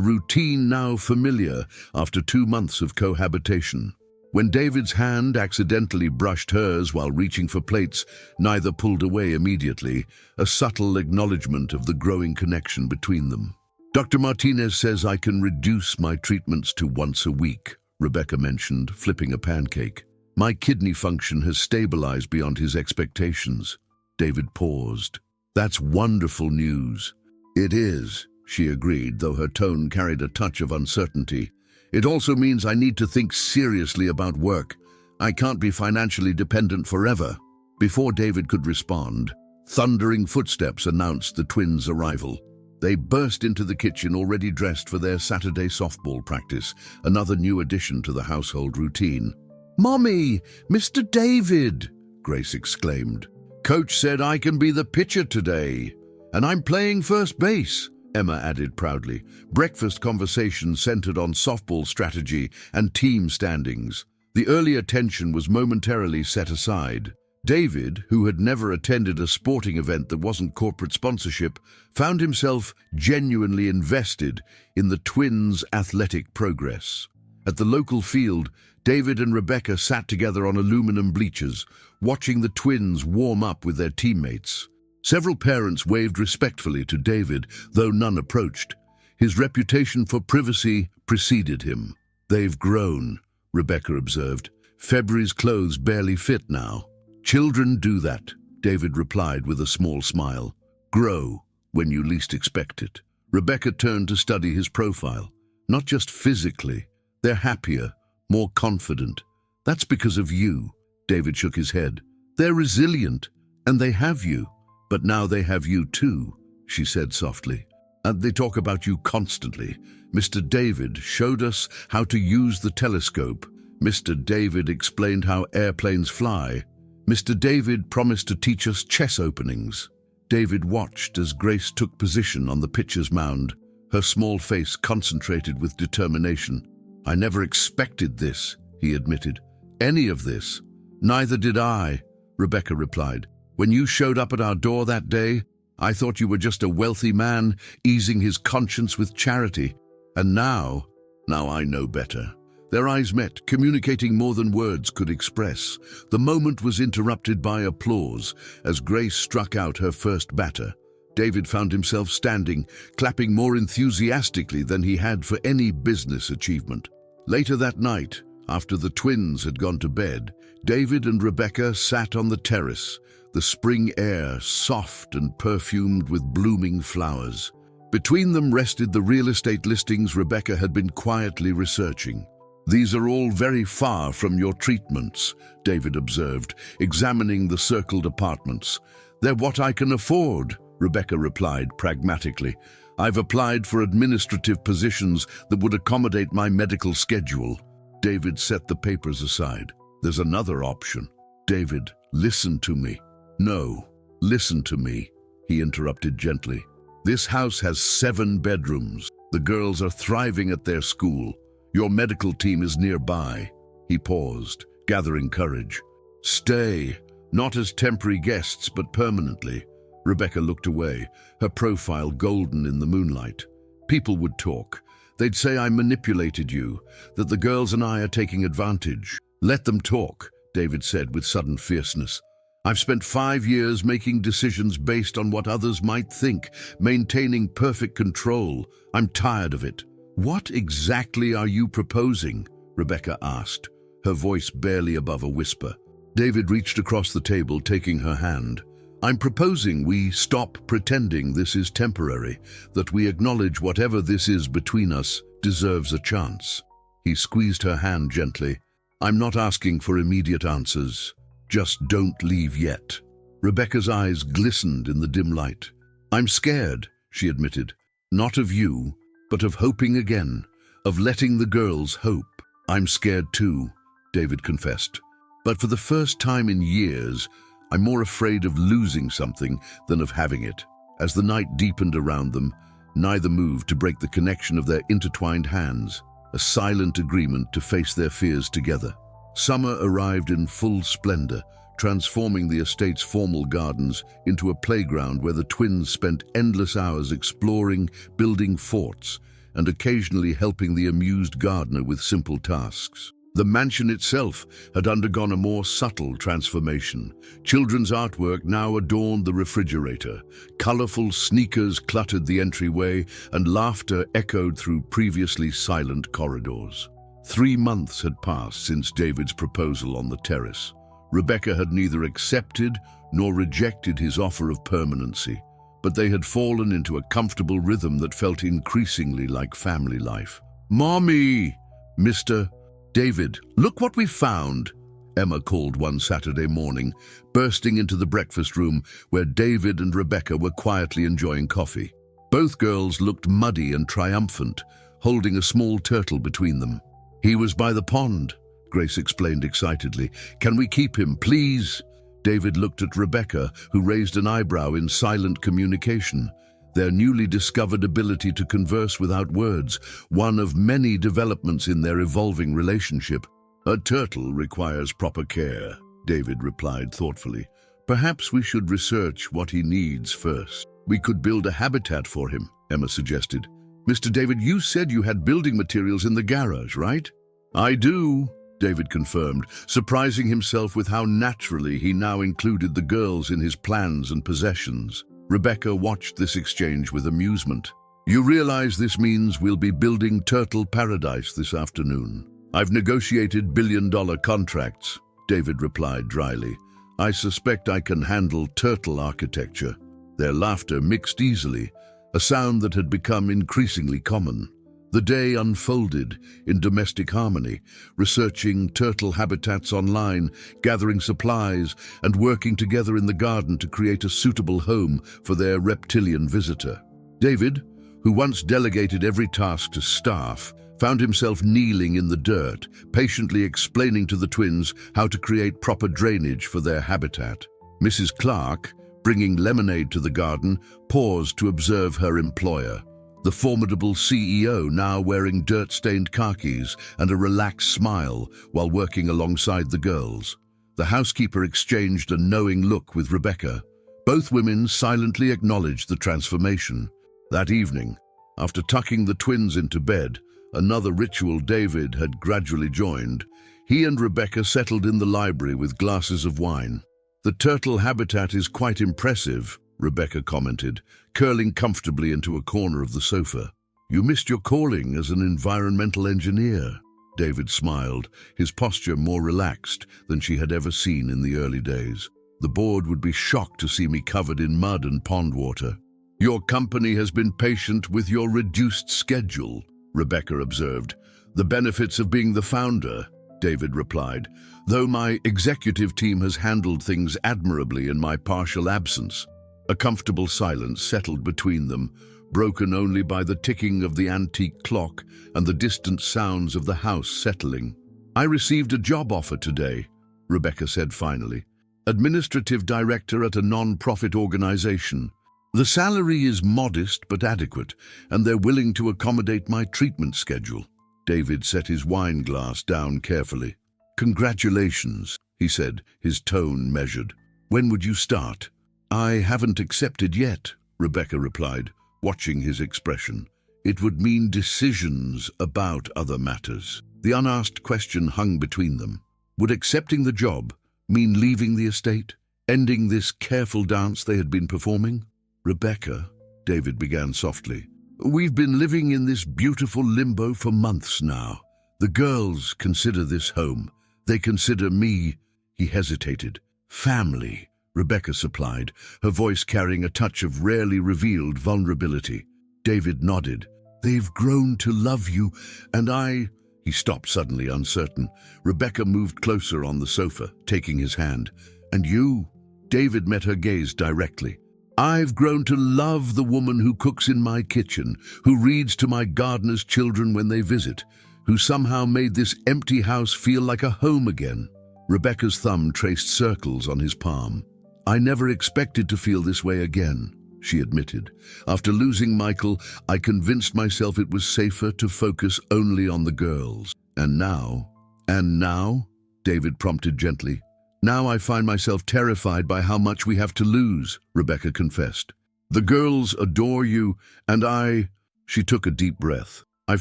Speaker 1: routine now familiar after 2 months of cohabitation. When David's hand accidentally brushed hers while reaching for plates, neither pulled away immediately, a subtle acknowledgement of the growing connection between them. "Dr. Martinez says I can reduce my treatments to once a week," Rebecca mentioned, flipping a pancake. "My kidney function has stabilized beyond his expectations." David paused. "That's wonderful news." "It is," she agreed, though her tone carried a touch of uncertainty. "It also means I need to think seriously about work. I can't be financially dependent forever." Before David could respond, thundering footsteps announced the twins' arrival. They burst into the kitchen already dressed for their Saturday softball practice, another new addition to the household routine. "Mommy, Mr. David!" Grace exclaimed. "Coach said I can be the pitcher today, and I'm playing first base," Emma added proudly. Breakfast conversation centered on softball strategy and team standings. The earlier tension was momentarily set aside. David, who had never attended a sporting event that wasn't corporate sponsorship, found himself genuinely invested in the twins' athletic progress. At the local field, David and Rebecca sat together on aluminum bleachers, watching the twins warm up with their teammates. Several parents waved respectfully to David, though none approached. His reputation for privacy preceded him. "They've grown," Rebecca observed. "February's clothes barely fit now." "Children do that," David replied with a small smile. "Grow when you least expect it." Rebecca turned to study his profile. "Not just physically. They're happier, more confident. That's because of you." David shook his head. "They're resilient, and they have you. But now they have you too," she said softly. "And they talk about you constantly. Mr. David showed us how to use the telescope. Mr. David explained how airplanes fly. Mr. David promised to teach us chess openings." David watched as Grace took position on the pitcher's mound, her small face concentrated with determination. "I never expected this," he admitted. "Any of this." "Neither did I," Rebecca replied. "When you showed up at our door that day, I thought you were just a wealthy man easing his conscience with charity. And now I know better." Their eyes met, communicating more than words could express. The moment was interrupted by applause as Grace struck out her first batter. David found himself standing, clapping more enthusiastically than he had for any business achievement. Later that night, after the twins had gone to bed, David and Rebecca sat on the terrace, the spring air soft and perfumed with blooming flowers. Between them rested the real estate listings Rebecca had been quietly researching. "These are all very far from your treatments," David observed, examining the circled apartments. "They're what I can afford," Rebecca replied pragmatically. "I've applied for administrative positions that would accommodate my medical schedule." David set the papers aside. There's another option. David, listen to me. No, listen to me, he interrupted gently. This house has 7 bedrooms. The girls are thriving at their school. Your medical team is nearby. He paused, gathering courage. Stay, not as temporary guests, but permanently. Rebecca looked away, her profile golden in the moonlight. People would talk. They'd say I manipulated you, that the girls and I are taking advantage. Let them talk, David said with sudden fierceness. I've spent 5 years making decisions based on what others might think, maintaining perfect control. I'm tired of it. What exactly are you proposing? Rebecca asked, her voice barely above a whisper. David reached across the table, taking her hand. I'm proposing we stop pretending this is temporary, that we acknowledge whatever this is between us deserves a chance. He squeezed her hand gently. I'm not asking for immediate answers. Just don't leave yet. Rebecca's eyes glistened in the dim light. I'm scared, she admitted. Not of you, but of hoping again, of letting the girls hope. I'm scared too, David confessed. But for the first time in years, I'm more afraid of losing something than of having it. As the night deepened around them, neither moved to break the connection of their intertwined hands, a silent agreement to face their fears together. Summer arrived in full splendor, transforming the estate's formal gardens into a playground where the twins spent endless hours exploring, building forts, and occasionally helping the amused gardener with simple tasks. The mansion itself had undergone a more subtle transformation. Children's artwork now adorned the refrigerator. Colorful sneakers cluttered the entryway, and laughter echoed through previously silent corridors. 3 months had passed since David's proposal on the terrace. Rebecca had neither accepted nor rejected his offer of permanency, but they had fallen into a comfortable rhythm that felt increasingly like family life. "Mommy! Mr. David, look what we found," Emma called one Saturday morning, bursting into the breakfast room where David and Rebecca were quietly enjoying coffee. Both girls looked muddy and triumphant, holding a small turtle between them. "He was by the pond," Grace explained excitedly. "Can we keep him, please?" David looked at Rebecca, who raised an eyebrow in silent communication. Their newly discovered ability to converse without words, one of many developments in their evolving relationship. "A turtle requires proper care," David replied thoughtfully. "Perhaps we should research what he needs first." "We could build a habitat for him," Emma suggested. "Mr. David, you said you had building materials in the garage, right?" "I do," David confirmed, surprising himself with how naturally he now included the girls in his plans and possessions. Rebecca watched this exchange with amusement. "You realize this means we'll be building Turtle Paradise this afternoon." "I've negotiated billion-dollar contracts," David replied dryly. "I suspect I can handle turtle architecture." Their laughter mixed easily, a sound that had become increasingly common. The day unfolded in domestic harmony, researching turtle habitats online, gathering supplies, and working together in the garden to create a suitable home for their reptilian visitor. David, who once delegated every task to staff, found himself kneeling in the dirt, patiently explaining to the twins how to create proper drainage for their habitat. Mrs. Clark, bringing lemonade to the garden, paused to observe her employer. The formidable CEO now wearing dirt-stained khakis and a relaxed smile while working alongside the girls. The housekeeper exchanged a knowing look with Rebecca. Both women silently acknowledged the transformation. That evening, after tucking the twins into bed, another ritual David had gradually joined. He and Rebecca settled in the library with glasses of wine. "The turtle habitat is quite impressive," Rebecca commented, curling comfortably into a corner of the sofa. "You missed your calling as an environmental engineer," David smiled, his posture more relaxed than she had ever seen in the early days. "The board would be shocked to see me covered in mud and pond water." "Your company has been patient with your reduced schedule," Rebecca observed. "The benefits of being the founder," David replied, "though my executive team has handled things admirably in my partial absence." A comfortable silence settled between them, broken only by the ticking of the antique clock and the distant sounds of the house settling. I received a job offer today, Rebecca said finally. Administrative director at a non-profit organization. The salary is modest but adequate, and they're willing to accommodate my treatment schedule. David set his wine glass down carefully. Congratulations, he said, his tone measured. When would you start? I haven't accepted yet, Rebecca replied, watching his expression. It would mean decisions about other matters. The unasked question hung between them. Would accepting the job mean leaving the estate, ending this careful dance they had been performing? Rebecca, David began softly, we've been living in this beautiful limbo for months now. The girls consider this home. They consider me, he hesitated. Family, Rebecca supplied, her voice carrying a touch of rarely revealed vulnerability. David nodded. They've grown to love you, and I... He stopped suddenly, uncertain. Rebecca moved closer on the sofa, taking his hand. And you? David met her gaze directly. I've grown to love the woman who cooks in my kitchen, who reads to my gardener's children when they visit, who somehow made this empty house feel like a home again. Rebecca's thumb traced circles on his palm. I never expected to feel this way again, she admitted. After losing Michael, I convinced myself it was safer to focus only on the girls. And now, David prompted gently. Now I find myself terrified by how much we have to lose, Rebecca confessed. The girls adore you, and I... She took a deep breath. I've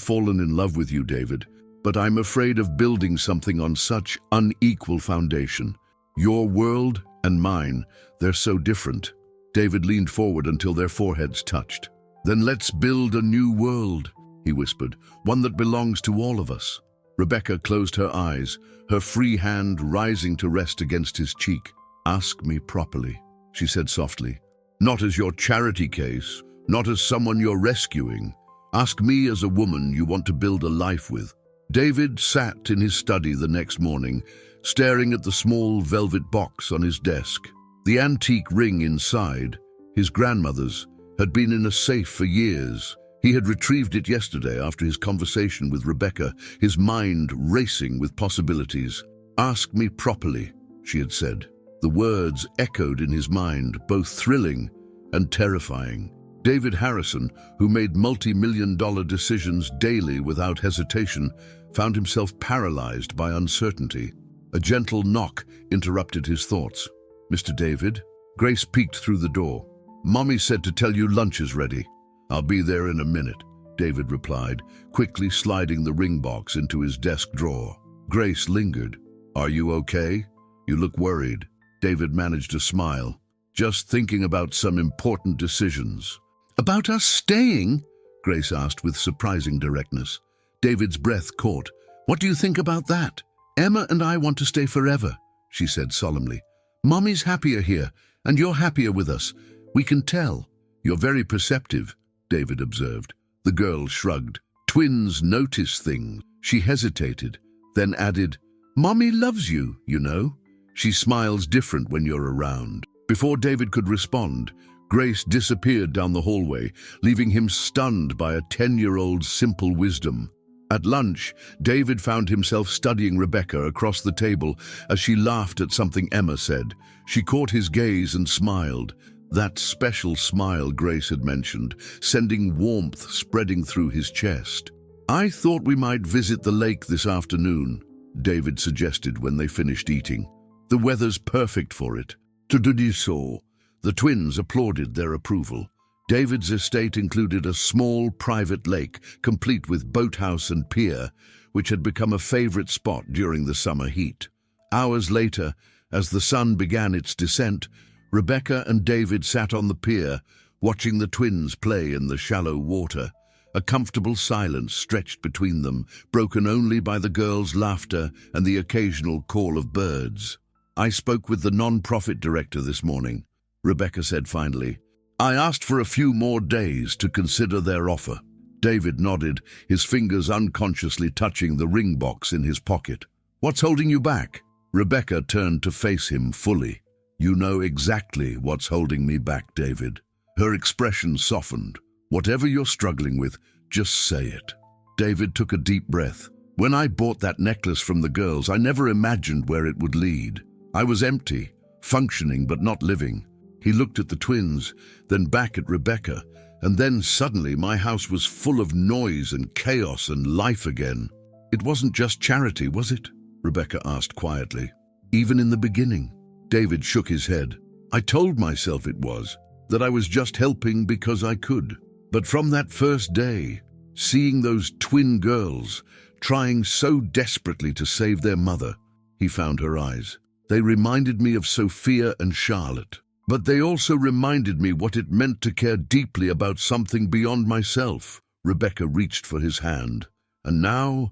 Speaker 1: fallen in love with you, David, but I'm afraid of building something on such unequal foundation. Your world and mine, they're so different. David leaned forward until their foreheads touched. Then let's build a new world, he whispered, one that belongs to all of us. Rebecca closed her eyes, her free hand rising to rest against his cheek. Ask me properly, she said softly. Not as your charity case, not as someone you're rescuing. Ask me as a woman you want to build a life with. David sat in his study the next morning, staring at the small velvet box on his desk. The antique ring inside, his grandmother's, had been in a safe for years. He had retrieved it yesterday after his conversation with Rebecca, his mind racing with possibilities. Ask me properly, she had said. The words echoed in his mind, both thrilling and terrifying. David Harrison, who made multi-million-dollar decisions daily without hesitation, found himself paralyzed by uncertainty. A gentle knock interrupted his thoughts. Mr. David? Grace peeked through the door. Mommy said to tell you lunch is ready. I'll be there in a minute, David replied, quickly sliding the ring box into his desk drawer. Grace lingered. Are you okay? You look worried. David managed a smile. Just thinking about some important decisions. About us staying? Grace asked with surprising directness. David's breath caught. What do you think about that? Emma and I want to stay forever, she said solemnly. Mommy's happier here, and you're happier with us. We can tell. You're very perceptive, David observed. The girl shrugged. Twins notice things. She hesitated, then added, Mommy loves you, you know. She smiles different when you're around. Before David could respond, Grace disappeared down the hallway, leaving him stunned by a 10-year-old's simple wisdom. At lunch, David found himself studying Rebecca across the table as she laughed at something Emma said. She caught his gaze and smiled. That special smile Grace had mentioned, sending warmth spreading through his chest. I thought we might visit the lake this afternoon, David suggested when they finished eating. The weather's perfect for it. To do so. The twins applauded their approval. David's estate included a small private lake, complete with boathouse and pier, which had become a favorite spot during the summer heat. Hours later, as the sun began its descent, Rebecca and David sat on the pier, watching the twins play in the shallow water. A comfortable silence stretched between them, broken only by the girls' laughter and the occasional call of birds. I spoke with the non-profit director this morning, Rebecca said finally. I asked for a few more days to consider their offer. David nodded, his fingers unconsciously touching the ring box in his pocket. What's holding you back? Rebecca turned to face him fully. You know exactly what's holding me back, David. Her expression softened. Whatever you're struggling with, just say it. David took a deep breath. When I bought that necklace from the girls, I never imagined where it would lead. I was empty, functioning but not living. He looked at the twins, then back at Rebecca, and then suddenly my house was full of noise and chaos and life again. It wasn't just charity, was it? Rebecca asked quietly. Even in the beginning. David shook his head. I told myself it was, that I was just helping because I could. But from that first day, seeing those twin girls trying so desperately to save their mother, he found her eyes. They reminded me of Sophia and Charlotte. But they also reminded me what it meant to care deeply about something beyond myself. Rebecca reached for his hand. And now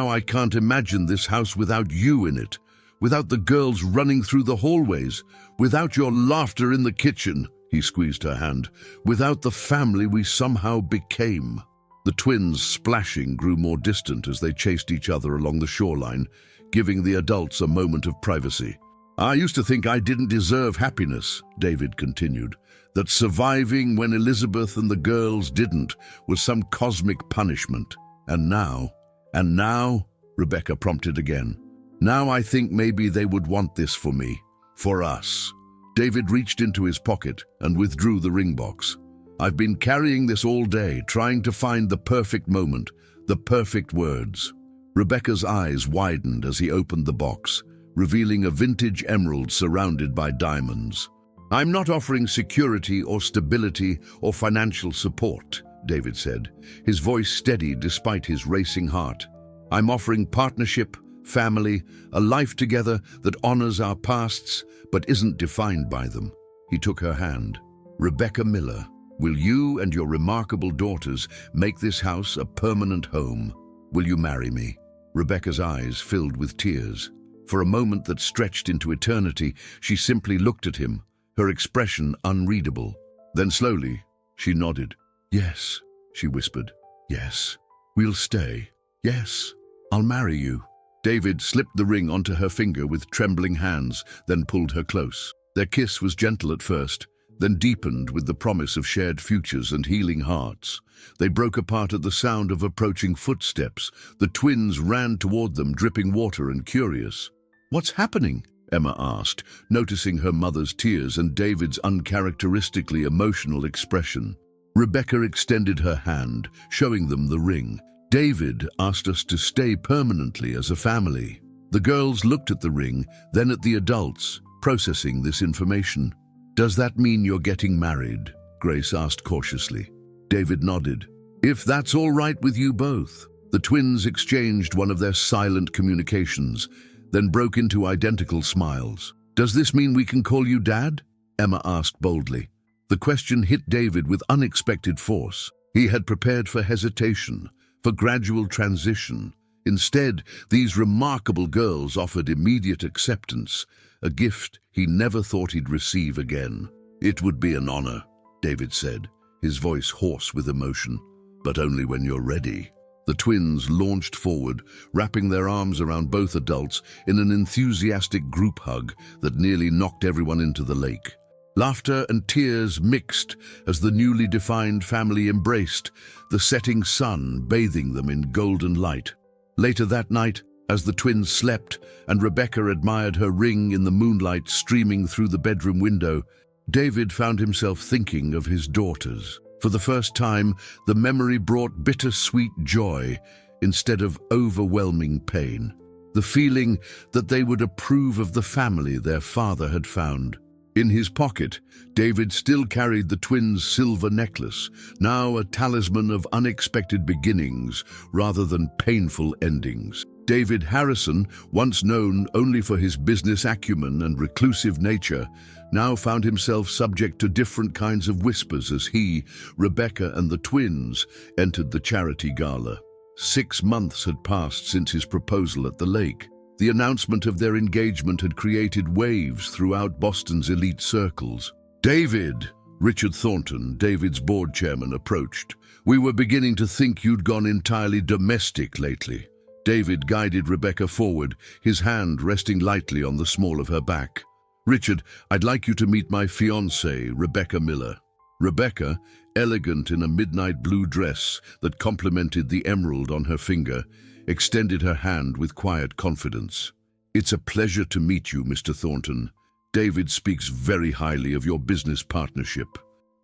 Speaker 1: I can't imagine this house without you in it, without the girls running through the hallways, without your laughter in the kitchen, he squeezed her hand, without the family we somehow became. The twins' splashing grew more distant as they chased each other along the shoreline, giving the adults a moment of privacy. I used to think I didn't deserve happiness, David continued, that surviving when Elizabeth and the girls didn't was some cosmic punishment. And now, Rebecca prompted again. Now I think maybe they would want this for me, for us. David reached into his pocket and withdrew the ring box. I've been carrying this all day, trying to find the perfect moment, the perfect words. Rebecca's eyes widened as he opened the box, revealing a vintage emerald surrounded by diamonds. I'm not offering security or stability or financial support, David said, his voice steady despite his racing heart. I'm offering partnership, family, a life together that honors our pasts but isn't defined by them. He took her hand. Rebecca Miller, will you and your remarkable daughters make this house a permanent home? Will you marry me? Rebecca's eyes filled with tears. For a moment that stretched into eternity, she simply looked at him, her expression unreadable. Then slowly, she nodded. Yes, she whispered. Yes, we'll stay. Yes, I'll marry you. David slipped the ring onto her finger with trembling hands, then pulled her close. Their kiss was gentle at first, then deepened with the promise of shared futures and healing hearts. They broke apart at the sound of approaching footsteps. The twins ran toward them, dripping water and curious. What's happening? Emma asked, noticing her mother's tears and David's uncharacteristically emotional expression. Rebecca extended her hand, showing them the ring. David asked us to stay permanently as a family. The girls looked at the ring, then at the adults, processing this information. Does that mean you're getting married? Grace asked cautiously. David nodded. If that's all right with you both. The twins exchanged one of their silent communications, then broke into identical smiles. Does this mean we can call you Dad? Emma asked boldly. The question hit David with unexpected force. He had prepared for hesitation, for gradual transition. Instead, these remarkable girls offered immediate acceptance, a gift he never thought he'd receive again. It would be an honor, David said, his voice hoarse with emotion. But only when you're ready. The twins launched forward, wrapping their arms around both adults in an enthusiastic group hug that nearly knocked everyone into the lake. Laughter and tears mixed as the newly defined family embraced, the setting sun bathing them in golden light. Later that night, as the twins slept and Rebecca admired her ring in the moonlight streaming through the bedroom window, David found himself thinking of his daughters. For the first time, the memory brought bittersweet joy instead of overwhelming pain. The feeling that they would approve of the family their father had found. In his pocket, David still carried the twins' silver necklace, now a talisman of unexpected beginnings rather than painful endings. David Harrison, once known only for his business acumen and reclusive nature, now found himself subject to different kinds of whispers as he, Rebecca, and the twins entered the charity gala. 6 months had passed since his proposal at the lake. The announcement of their engagement had created waves throughout Boston's elite circles. David, Richard Thornton, David's board chairman, approached. We were beginning to think you'd gone entirely domestic lately. David guided Rebecca forward, his hand resting lightly on the small of her back. Richard, I'd like you to meet my fiancée, Rebecca Miller. Rebecca, elegant in a midnight blue dress that complemented the emerald on her finger, extended her hand with quiet confidence. "It's a pleasure to meet you, Mr. Thornton. David speaks very highly of your business partnership."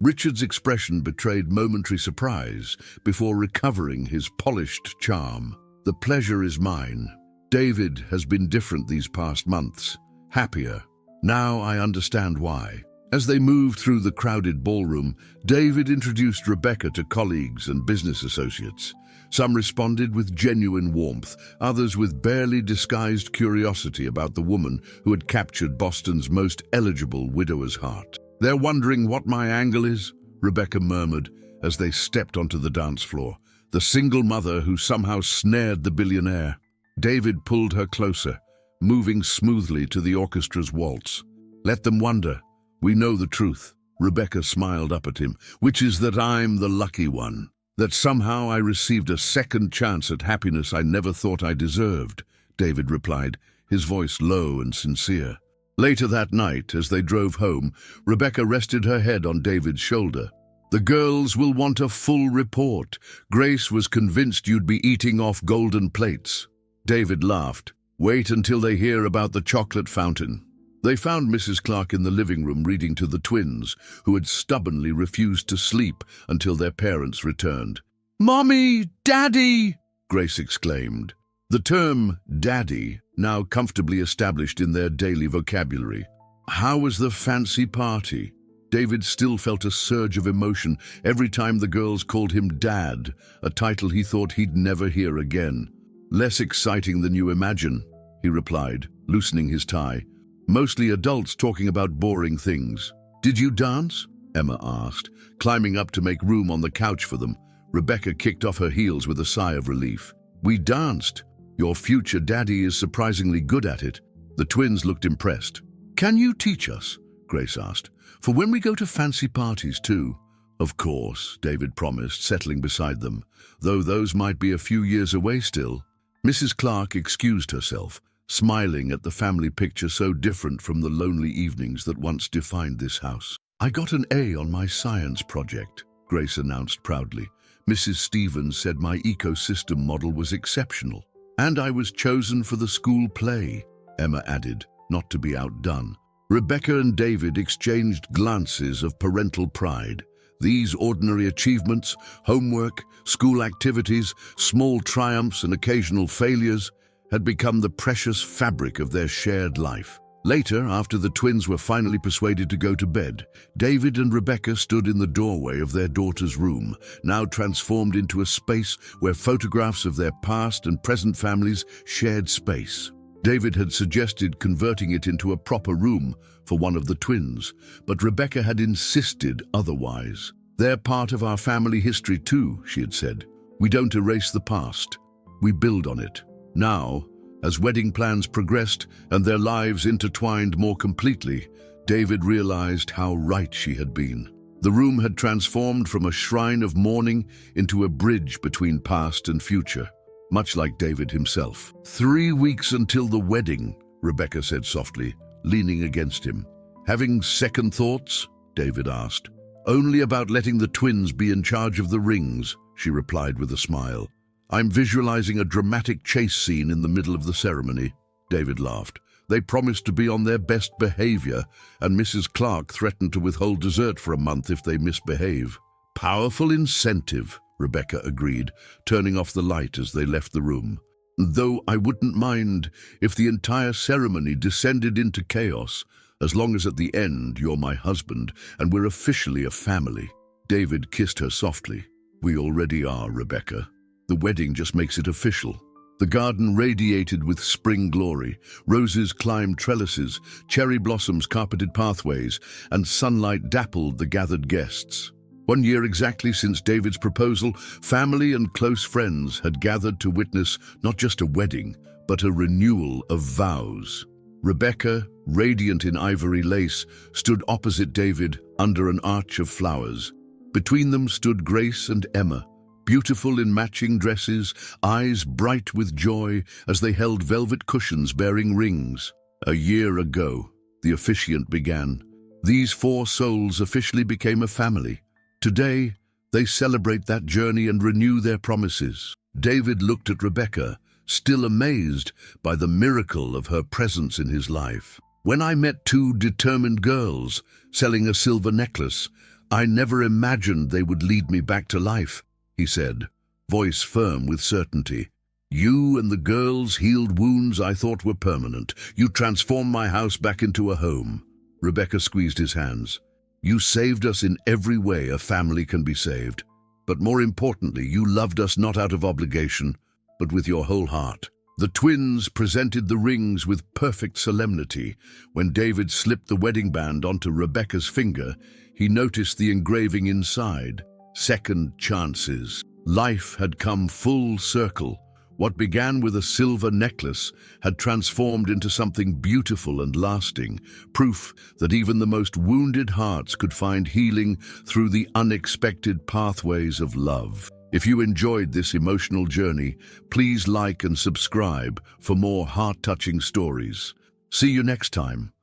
Speaker 1: Richard's expression betrayed momentary surprise before recovering his polished charm. "The pleasure is mine. David has been different these past months, happier. Now I understand why." As they moved through the crowded ballroom, David introduced Rebecca to colleagues and business associates. Some responded with genuine warmth, others with barely disguised curiosity about the woman who had captured Boston's most eligible widower's heart. "They're wondering what my angle is," Rebecca murmured as they stepped onto the dance floor. "The single mother who somehow snared the billionaire." David pulled her closer, moving smoothly to the orchestra's waltz. "Let them wonder. We know the truth." Rebecca smiled up at him, "Which is that I'm the lucky one. That somehow I received a second chance at happiness I never thought I deserved," David replied, his voice low and sincere. Later that night, as they drove home, Rebecca rested her head on David's shoulder. "The girls will want a full report. Grace was convinced you'd be eating off golden plates." David laughed. "Wait until they hear about the chocolate fountain." They found Mrs. Clark in the living room reading to the twins, who had stubbornly refused to sleep until their parents returned. "Mommy! Daddy!" Grace exclaimed. The term daddy, now comfortably established in their daily vocabulary. How was the fancy party? David still felt a surge of emotion every time the girls called him Dad, a title he thought he'd never hear again. "Less exciting than you imagine," he replied, loosening his tie. "Mostly adults talking about boring things." "Did you dance?" Emma asked, climbing up to make room on the couch for them. Rebecca kicked off her heels with a sigh of relief. "We danced. Your future daddy is surprisingly good at it." The twins looked impressed. "Can you teach us?" Grace asked. "For when we go to fancy parties too." "Of course," David promised, settling beside them, though those might be a few years away still. Mrs. Clark excused herself, smiling at the family picture so different from the lonely evenings that once defined this house. "I got an A on my science project," Grace announced proudly. "Mrs. Stevens said my ecosystem model was exceptional. And I was chosen for the school play," Emma added, not to be outdone. Rebecca and David exchanged glances of parental pride. These ordinary achievements, homework, school activities, small triumphs and occasional failures, had become the precious fabric of their shared life. Later, after the twins were finally persuaded to go to bed, David and Rebecca stood in the doorway of their daughter's room, now transformed into a space where photographs of their past and present families shared space. David had suggested converting it into a proper room for one of the twins, but Rebecca had insisted otherwise. "They're part of our family history too," she had said. "We don't erase the past. We build on it." Now, as wedding plans progressed and their lives intertwined more completely, David realized how right she had been. The room had transformed from a shrine of mourning into a bridge between past and future, much like David himself. "3 weeks until the wedding," Rebecca said softly, leaning against him. "Having second thoughts?" David asked. "Only about letting the twins be in charge of the rings," she replied with a smile. "I'm visualizing a dramatic chase scene in the middle of the ceremony." David laughed. "They promised to be on their best behavior, and Mrs. Clark threatened to withhold dessert for a month if they misbehave." "Powerful incentive," Rebecca agreed, turning off the light as they left the room. "Though I wouldn't mind if the entire ceremony descended into chaos, as long as at the end you're my husband and we're officially a family." David kissed her softly. "We already are, Rebecca. The wedding just makes it official." The garden radiated with spring glory. Roses climbed trellises, cherry blossoms carpeted pathways, and sunlight dappled the gathered guests. 1 year exactly since David's proposal, family and close friends had gathered to witness not just a wedding, but a renewal of vows. Rebecca, radiant in ivory lace, stood opposite David under an arch of flowers. Between them stood Grace and Emma, beautiful in matching dresses, eyes bright with joy as they held velvet cushions bearing rings. "A year ago," the officiant began, "these 4 souls officially became a family. Today, they celebrate that journey and renew their promises." David looked at Rebecca, still amazed by the miracle of her presence in his life. "When I met two determined girls selling a silver necklace, I never imagined they would lead me back to life," he said, voice firm with certainty. "You and the girls healed wounds I thought were permanent. You transformed my house back into a home." Rebecca squeezed his hands. "You saved us in every way a family can be saved. But more importantly, you loved us not out of obligation, but with your whole heart." The twins presented the rings with perfect solemnity. When David slipped the wedding band onto Rebecca's finger, he noticed the engraving inside. Second chances. Life had come full circle. What began with a silver necklace had transformed into something beautiful and lasting, proof that even the most wounded hearts could find healing through the unexpected pathways of love. If you enjoyed this emotional journey, please like and subscribe for more heart-touching stories. See you next time.